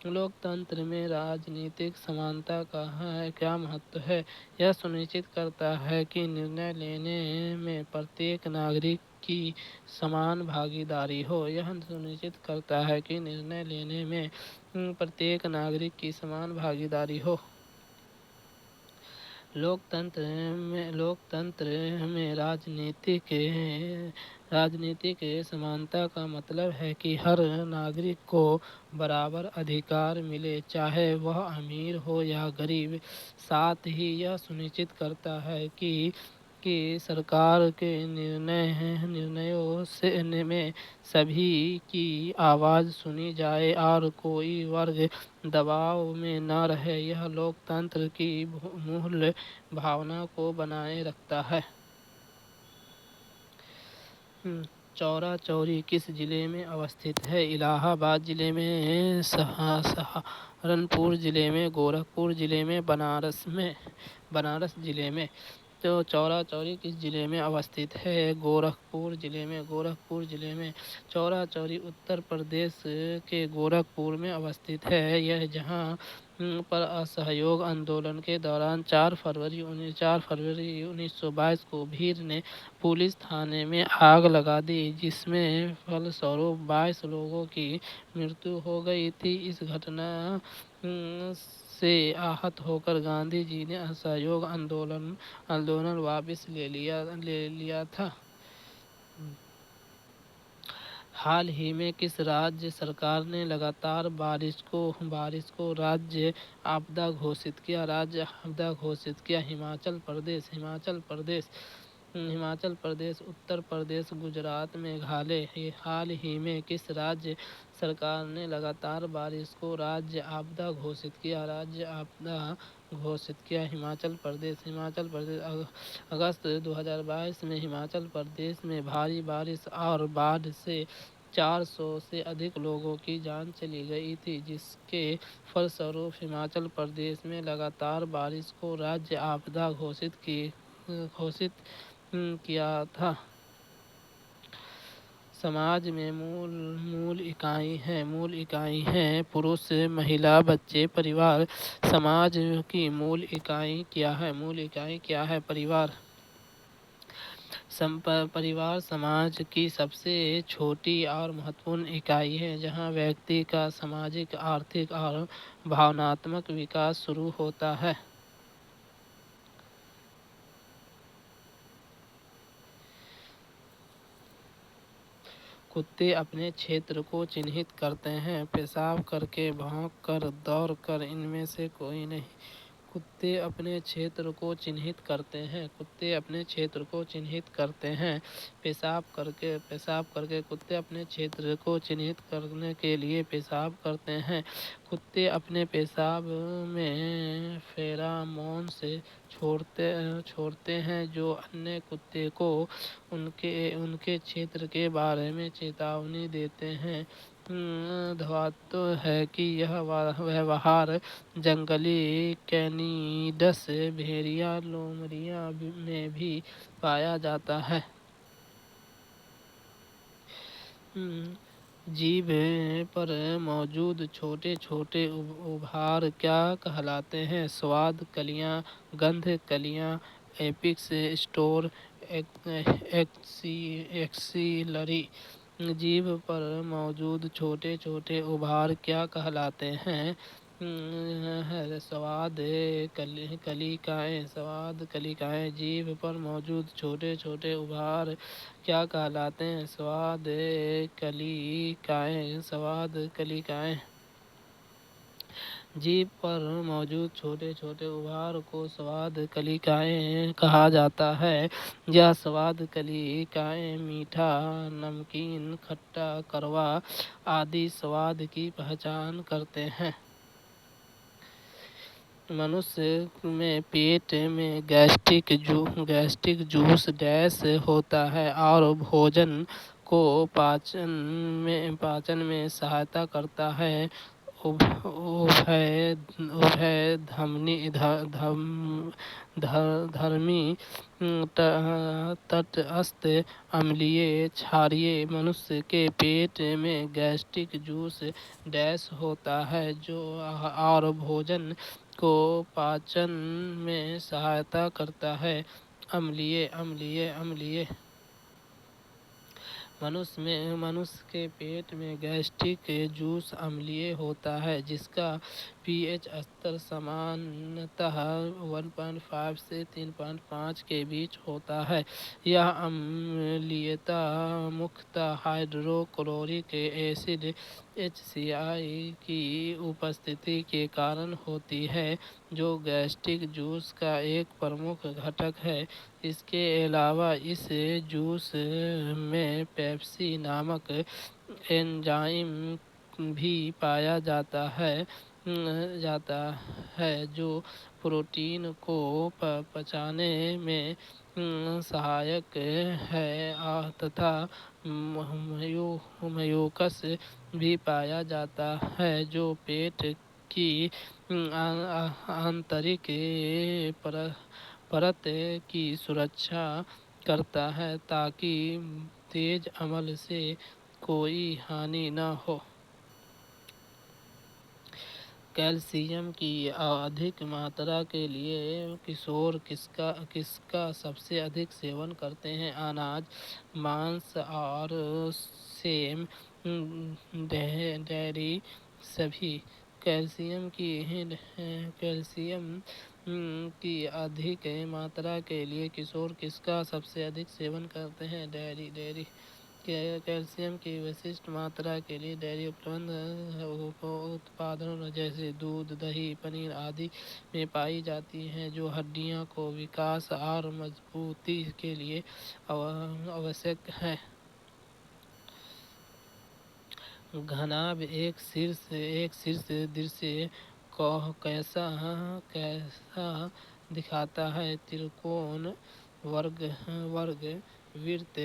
लोकतंत्र में राजनीतिक समानता का क्या महत्व है? यह सुनिश्चित करता है कि निर्णय लेने में प्रत्येक नागरिक की समान भागीदारी हो। यह सुनिश्चित करता है कि निर्णय लेने में प्रत्येक नागरिक की समान भागीदारी हो। लोकतंत्र में राजनीतिक समानता का मतलब है कि हर नागरिक को बराबर अधिकार मिले, चाहे वह अमीर हो या गरीब। साथ ही यह सुनिश्चित करता है कि सरकार के निर्णयों में सभी की आवाज़ सुनी जाए और कोई वर्ग दबाव में न रहे। यह लोकतंत्र की मूल भावना को बनाए रखता है। चौरा चौरी किस जिले में अवस्थित है? इलाहाबाद जिले में, सहारनपुर जिले में, गोरखपुर जिले में, बनारस जिले में। तो चौरा चौरी किस जिले में अवस्थित है? गोरखपुर जिले में। चौरा चौरी उत्तर प्रदेश के गोरखपुर में अवस्थित है। यह जहां पर असहयोग आंदोलन के दौरान 4 फरवरी 1922 को भीड़ ने पुलिस थाने में आग लगा दी, जिसमें फलस्वरूप 22 लोगों की मृत्यु हो गई थी। इस घटना से आहत होकर गांधी जी ने असहयोग आंदोलन वापस ले लिया था। हाल ही में किस राज्य सरकार ने लगातार बारिश को राज्य आपदा घोषित किया? हिमाचल प्रदेश, उत्तर प्रदेश, गुजरात, मेघालय। हाल ही में किस राज्य सरकार ने लगातार बारिश को राज्य आपदा घोषित किया? हिमाचल प्रदेश। अगस्त 2022 में हिमाचल प्रदेश में भारी बारिश और बाढ़ से 400 से अधिक लोगों की जान चली गई थी, जिसके फलस्वरूप हिमाचल प्रदेश में लगातार बारिश को राज्य आपदा घोषित किया था। समाज में मूल इकाई हैं पुरुष, महिला, बच्चे, परिवार। समाज की मूल इकाई क्या है? परिवार समाज की सबसे छोटी और महत्वपूर्ण इकाई है, जहाँ व्यक्ति का सामाजिक, आर्थिक और भावनात्मक विकास शुरू होता है। कुत्ते अपने क्षेत्र को चिन्हित करते हैं, पेशाब करके, भौंक कर, दौड़ कर, इनमें से कोई नहीं। कुत्ते अपने क्षेत्र को चिन्हित करते हैं, पेशाब करके। कुत्ते अपने क्षेत्र को चिन्हित करने के लिए पेशाब करते हैं। कुत्ते अपने पेशाब में फेरामोन्स छोड़ते हैं, जो अन्य कुत्ते को उनके क्षेत्र के बारे में चेतावनी देते हैं। धवाता है कि यह व्यवहार जंगली कैनिड्स, भेड़िया, लोमड़िया में भी पाया जाता है। जीभ पर मौजूद छोटे छोटे उभार क्या कहलाते हैं? स्वाद कलियाँ, गंध कलियाँ, एपिक्स स्टोर, एक्सिलरी। जीभ पर मौजूद छोटे छोटे उभार क्या कहलाते हैं? स्वाद कलिकाएँ। स्वाद कलिकाएँ। जीभ पर मौजूद छोटे छोटे उभार क्या कहलाते हैं? स्वाद कलिकाएँ। स्वाद कलिकाएँ। जीभ पर मौजूद छोटे छोटे उभार को स्वाद कलिकाएँ कहा जाता है। यह स्वाद कलिकाएँ मीठा, नमकीन, खट्टा, कड़वा आदि स्वाद की पहचान करते हैं। मनुष्य में पेट में गैस्ट्रिक जूस डैश होता है और भोजन को पाचन में सहायता करता है। उभय धर्मी तटस्थ अम्लीय क्षारीय। मनुष्य के पेट में गैस्ट्रिक जूस डैश होता है जो और भोजन को पाचन में सहायता करता है। अम्लीय अम्लीय अम्लीय। मनुष्य के पेट में गैस्ट्रिक जूस अम्लीय होता है जिसका पीएच स्तर सामान्यतः 1.5 से 3.5 के बीच होता है। यह अम्लीयता मुख्यतः हाइड्रोक्लोरिक एसिड HCl की उपस्थिति के कारण होती है जो गैस्ट्रिक जूस का एक प्रमुख घटक है। इसके अलावा इस जूस में पेप्सी नामक एंजाइम भी पाया जाता है जो प्रोटीन को पचाने में सहायक है तथा म्यूकस भी पाया जाता है जो पेट की आंतरिक परत की सुरक्षा करता है ताकि तेज अमल से कोई हानि न हो। कैल्शियम की अधिक मात्रा के लिए किशोर किसका सबसे अधिक सेवन करते हैं? अनाज, मांस और सेम, डेयरी सभी। कैल्शियम की अधिक मात्रा के लिए किशोर किसका सबसे अधिक सेवन करते हैं? डेयरी। कैल्शियम की विशिष्ट मात्रा के लिए डेयरी उत्पादों जैसे दूध, दही, पनीर आदि में पाई जाती है जो हड्डियों को विकास और मजबूती के लिए आवश्यक है। घनाभ एक शीर्ष दृश्य को कैसा दिखाता है? त्रिकोण, वर्ग, वृत्त,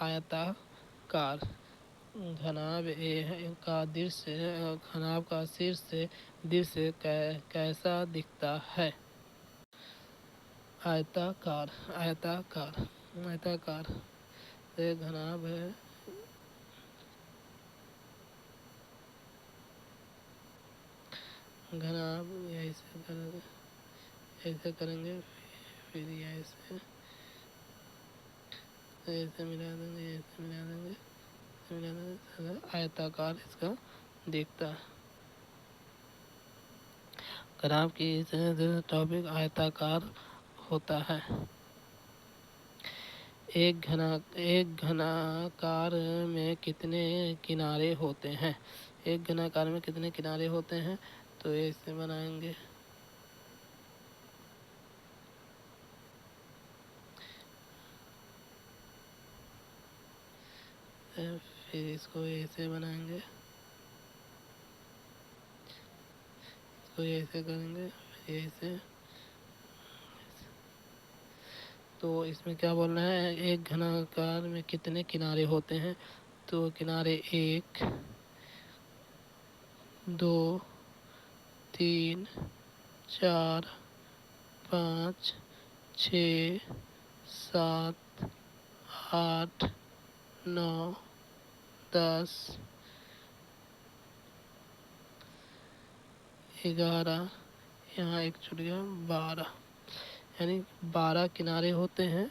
आयताकार। घनाभ का शीर्ष दृश्य कैसा दिखता है? आयताकार आयताकार आयताकार। घनाभ है। घनाभ ऐसे करेंगे फिर ऐसे मिला देंगे आयताकार इसका दिखता है। घनाभ की टॉपिक आयताकार होता है। एक घनाकार में कितने किनारे होते हैं? एक घनाकार में कितने किनारे होते हैं? तो ऐसे बनाएंगे। फिर इसको ऐसे बनाएंगे, इसको ऐसे करेंगे, फिर ऐसे। तो इसमें क्या बोलना है? एक घनाकार में कितने किनारे होते हैं? तो किनारे 1, 2, 3, 4, 5, 6, 7, 8, 9, 10, 11, यहाँ एक छूट गया 12, यानी 12 किनारे होते हैं,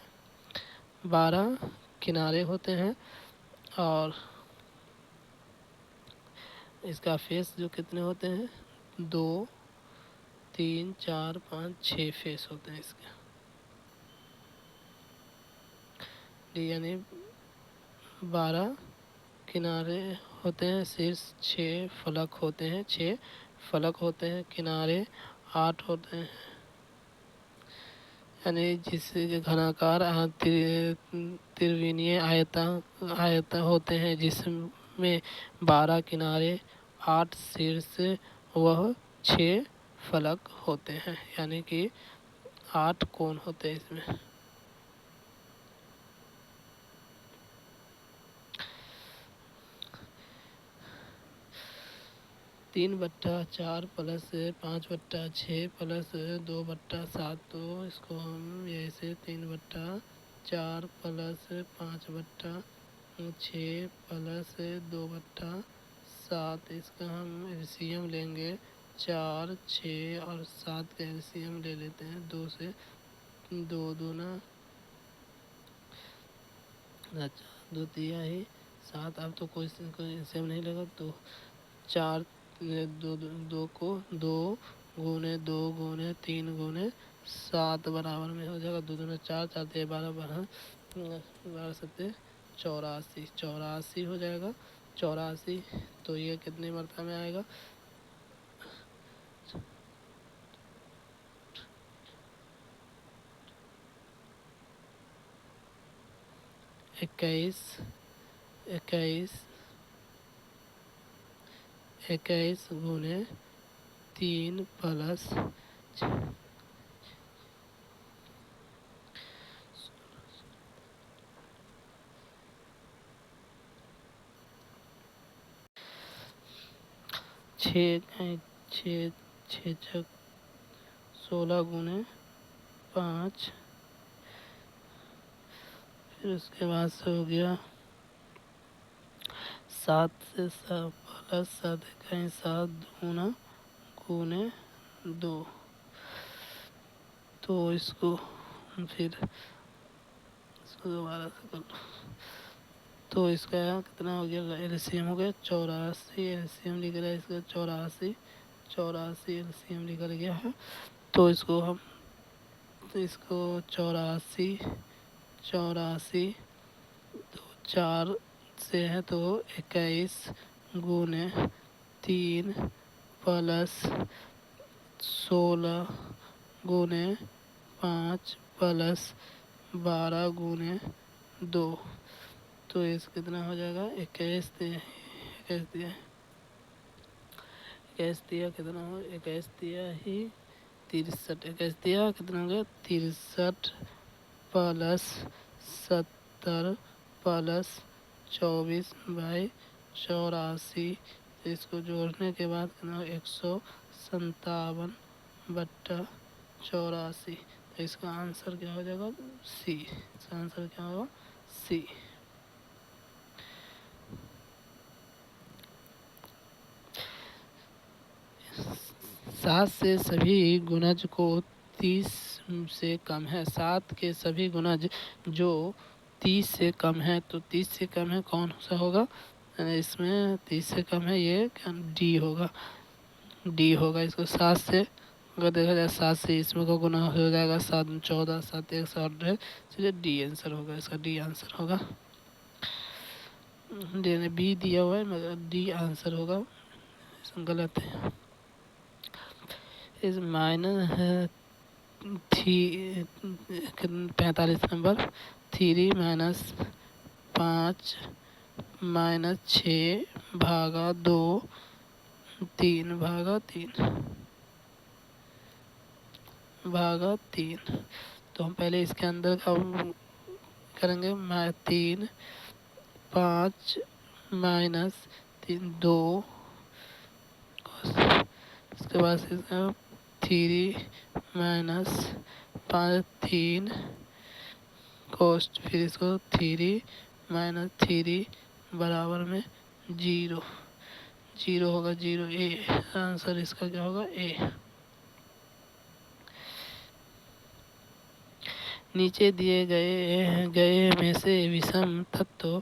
12 किनारे होते हैं। और इसका फेस जो कितने होते हैं, 2, 3, 4, 5, 6 फेस होते हैं इसके, यानी 12 किनारे होते हैं, शीर्ष 6 फलक होते हैं, 6 फलक होते हैं, किनारे 8 होते हैं, यानी जिससे घनाकार त्रिविमीय आयत होते हैं जिसमें 12 किनारे, 8 शीर्ष वह 6 फलक होते हैं, यानी कि 8 कोण होते हैं इसमें। 3/4 प्लस 5/6 प्लस 2/7, तो इसको हम ऐसे 3/4 प्लस 5/6 प्लस 2/7, इसका हम एलसीएम लेंगे 4, 6 और 7 का एलसीएम ले लेते हैं। 2 से 2 दूना, अच्छा 2 तिहाई 7, अब तो कोई एलसीएम नहीं लगा, तो 4 दो को 2 गुने 2 गुने 3 गुने 7 बराबर में हो जाएगा। 2 दूना 4, 4 तिहाई 12, 12 सत्ते 84, 84 हो जाएगा। 84, तो ये कितनी मात्रा में आएगा, 21, 21 गुने 3 प्लस 6 16 गुने 5, फिर उसके बाद से हो गया 7 से प्लस 7 कहीं 7 दूना गुने 2, तो इसको फिर इसको दोबारा से कर लो, तो इसका कितना हो गया, एलसीएम हो गया 84, एलसीएम लिख रहा है इसका 84, 84 एलसीएम निकल गया है। तो इसको हम, तो इसको 84, 84 तो 4 से है, तो 21 गुने 3 प्लस 16 गुने 5 प्लस 12 गुने 2, तो इस कितना हो जाएगा 21 दिया, 21 दिया कितना हो, 21 दिया ही 63, 21 दिया कितना हो गया 63 प्लस 70 प्लस 24/84, तो इसको जोड़ने के बाद कितना 157/84, तो इसका आंसर क्या हो जाएगा सी, इसका आंसर क्या होगा सी। सात से सभी गुणज को 30 से कम है, 7 के सभी गुणज जो 30 से कम है, तो 30 से कम है कौन सा होगा, इसमें 30 से कम है ये डी होगा, डी होगा। इसको 7 से अगर देखा जाए 7 से इसमें को गुना हो जाएगा 7 14, 7 1 8 है, इसलिए डी आंसर होगा, इसका डी आंसर होगा। बी दिया हुआ है मगर डी आंसर होगा, गलत है। इस माइनस 45 नंबर 3 माइनस 5 माइनस 6 भागा 2 3 भागा 3 भागा 3, तो हम पहले इसके अंदर का करेंगे 3 5 माइनस 3 2, इसके बाद इसका 3 माइनस 5 3 कोस्ट, फिर इसको 3 माइनस 3 बराबर में 0, 0 होगा 0 ए, आंसर इसका क्या होगा ए। नीचे दिए गए में से विषम तत्व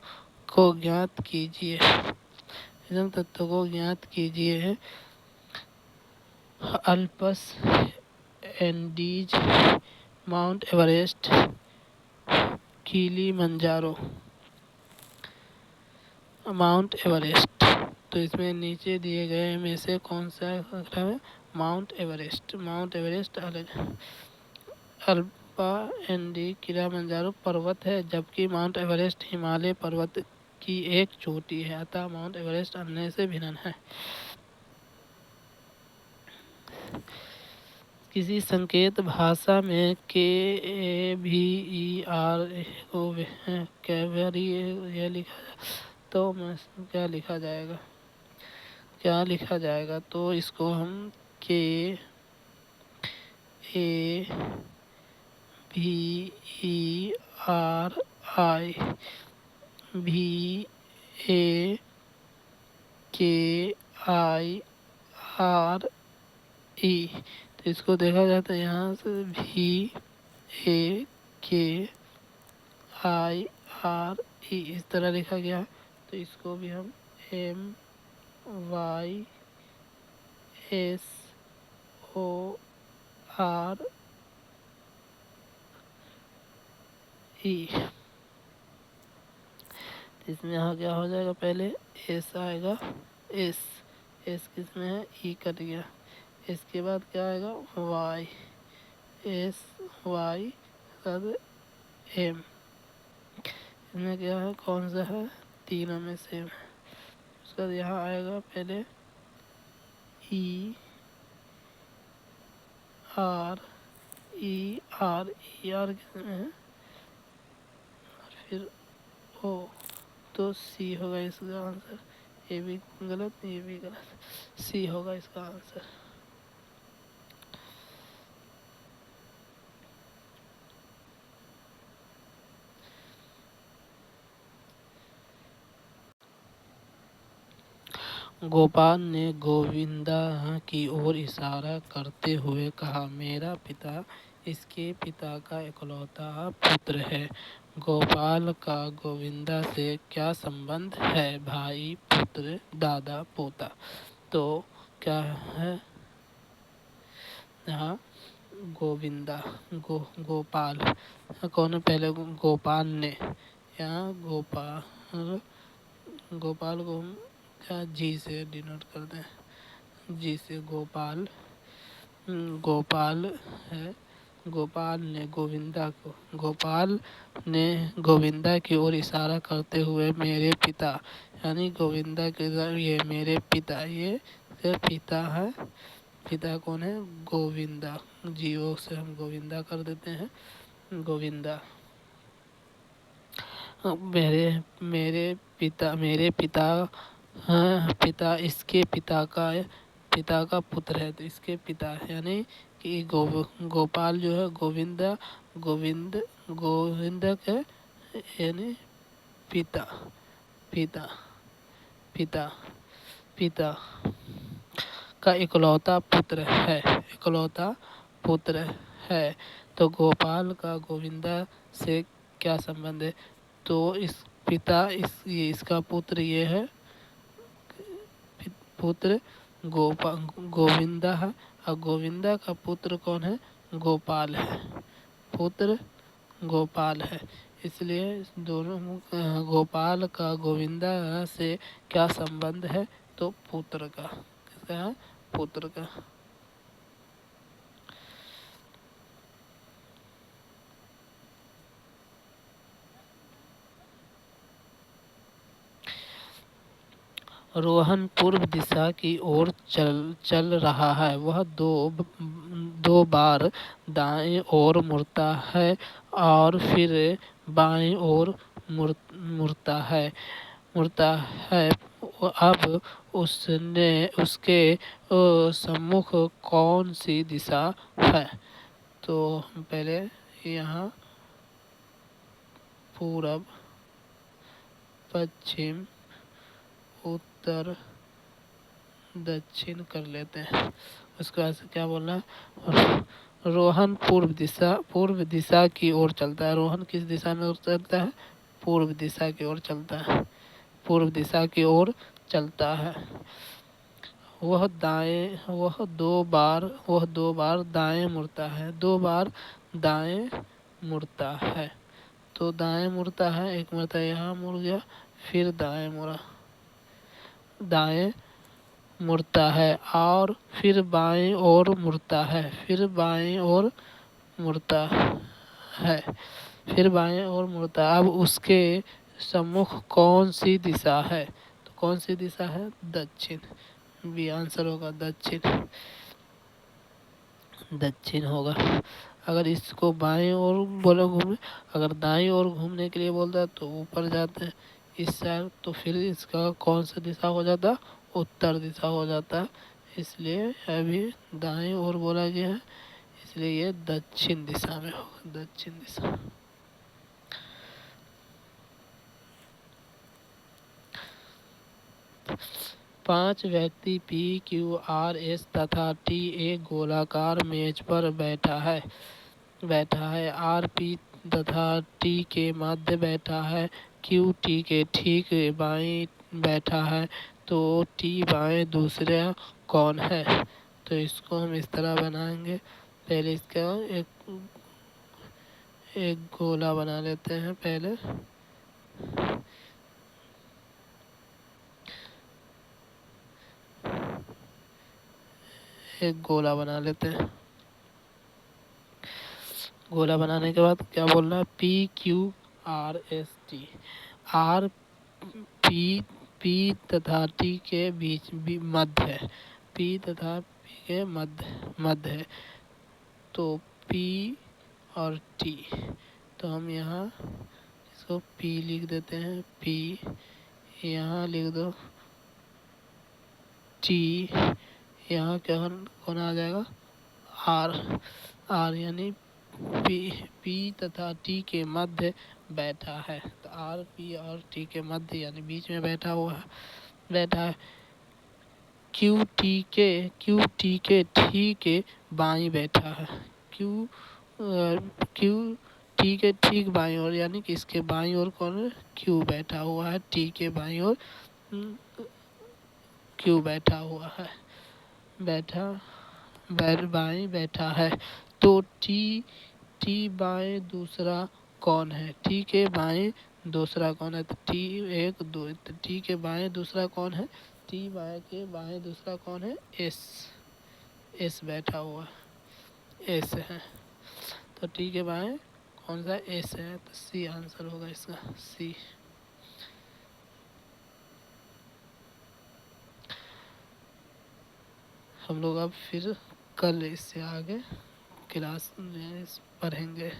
को ज्ञात कीजिए। विषम तत्व को ज्ञात कीजिए। Alps, Andes, mount Everest, Kilimanjaro. Mount Everest, तो इसमें नीचे दिए गए में से कौन सा है? Mount Everest. Mount Everest Alpa Andy Kilimanjaro पर्वत है, जबकि माउंट एवरेस्ट हिमालय पर्वत की एक चोटी है, अतः माउंट एवरेस्ट अन्य से भिन्न है। किसी संकेत भाषा में के भी ई आर को कैवरी यह लिखा तो क्या लिखा जाएगा? तो इसको हम के ए भी ई आर आई भी ए के आई आर ई, तो इसको देखा जाता है यहाँ से भी ए के आई आर ई इस तरह लिखा गया, तो इसको भी हम M Y S O R E, इसमें यहाँ क्या हो जाएगा? पहले एस आएगा, एस किस में है? ई कट गया। इसके बाद क्या आएगा? वाई, एस वाई एम, इसमें क्या है? कौन सा है? तीनों में सेम है। उसके बाद यहाँ आएगा पहले ई आर किसमें है? और फिर ओ, तो सी होगा इसका आंसर। ये भी गलत, ये भी गलत, सी होगा इसका आंसर। गोपाल ने गोविंदा की ओर इशारा करते हुए कहा, मेरा पिता इसके पिता का इकलौता पुत्र है। गोपाल का गोविंदा से क्या संबंध है? भाई, पुत्र, दादा, पोता। तो क्या है यहाँ? गोविंदा, गोपाल कौन है? पहले गोपाल ने, यहाँ गोपाल को हम क्या जी से डिनोट करते हैं? जी से गोपाल है। गोपाल ने गोविंदा की ओर इशारा करते हुए मेरे पिता, यानी गोविंदा के ये मेरे पिता, ये पिता है। पिता कौन है? गोविंदा, जीओ से हम गोविंदा कर देते हैं, गोविंदा। मेरे पिता हाँ, पिता इसके पिता का पुत्र है, तो इसके पिता यानी कि गोपाल जो है गोविंद के यानी पिता पिता पिता पिता का इकलौता पुत्र है। तो गोपाल का गोविंदा से क्या संबंध है? तो इस पिता इसका पुत्र ये है, पुत्र गोविंदा है, और गोविंदा का पुत्र कौन है? गोपाल है, पुत्र गोपाल है। इसलिए दोनों गोपाल का गोविंदा से क्या संबंध है? तो पुत्र का। किसका है? पुत्र का। रोहन पूर्व दिशा की ओर चल रहा है। वह दो बार दाएं ओर मुड़ता है और फिर बाएं ओर मुड़ता है। अब उसके सम्मुख कौन सी दिशा है? तो पहले यहाँ पूरब, पश्चिम, उत्तर दक्षिण कर लेते हैं। उसके बाद से क्या बोलना है, रोहन पूर्व दिशा की ओर चलता है। रोहन किस दिशा में चलता है? पूर्व दिशा की ओर चलता है। पूर्व दिशा की ओर चलता है। वह दो बार दाएं मुड़ता है। 2 बार दाएं मुड़ता है। तो दाएं मुड़ता है, एक मरतबा यहाँ मुड़ गया, फिर दाएं मुड़ता है और फिर बाएं ओर मुड़ता है। फिर बाएं ओर मुड़ता है। फिर बाएं ओर मुड़ता है। अब उसके सम्मुख कौन सी दिशा है? तो कौन सी दिशा है? दक्षिण। बी आंसर होगा दक्षिण। दक्षिण होगा। अगर इसको बाएं ओर बोलो घूमने, अगर दाएं ओर घूमने के लिए बोलता है तो ऊपर जाते हैं इस साइड, तो फिर इसका कौन सा दिशा हो जाता? उत्तर दिशा हो जाता है। इसलिए अभी दाएं ओर बोला गया है, इसलिए ये दक्षिण दिशा में होगा। दक्षिण दिशा। पांच व्यक्ति पी क्यू आर एस तथा टी एक गोलाकार मेज पर बैठा है। आर पी तथा टी के मध्य बैठा है। क्यू टी के ठीक बाएं बैठा है। तो टी बाएं दूसरा कौन है? तो इसको हम इस तरह बनाएंगे। पहले इसका एक गोला बना लेते हैं। पहले एक गोला बना लेते हैं। गोला बनाने के बाद क्या बोलना है? P Q R S T. R P तथा टी के बीच मध्य है। पी तथा पी के मध्य है। तो पी और टी, तो हम यहाँ इसको पी लिख देते हैं। पी यहाँ लिख दो। टी यहाँ क्या कौन आ जाएगा? आर यानी पी तथा टी के मध्य बैठा है। तो आर पी और टी के मध्य यानी बीच में बैठा है। क्यू टी के ठीक बाईं बैठा है। क्यू टी के ठीक बाईं ओर, यानी कि इसके बाईं ओर कौन है? क्यू बैठा हुआ है। टी के बाईं ओर क्यू बैठा हुआ है। बाएं बैठा है। तो टी बाएं दूसरा कौन है? टी के बाएं दूसरा कौन है? तो टी के बाएं दूसरा कौन है? टी बाएं के बाएं दूसरा कौन है? एस बैठा हुआ एस है। तो टी के बाएं कौन सा? एस है। तो सी आंसर होगा इसका, सी। हम लोग अब फिर कल इससे आगे क्लास में पढ़ेंगे।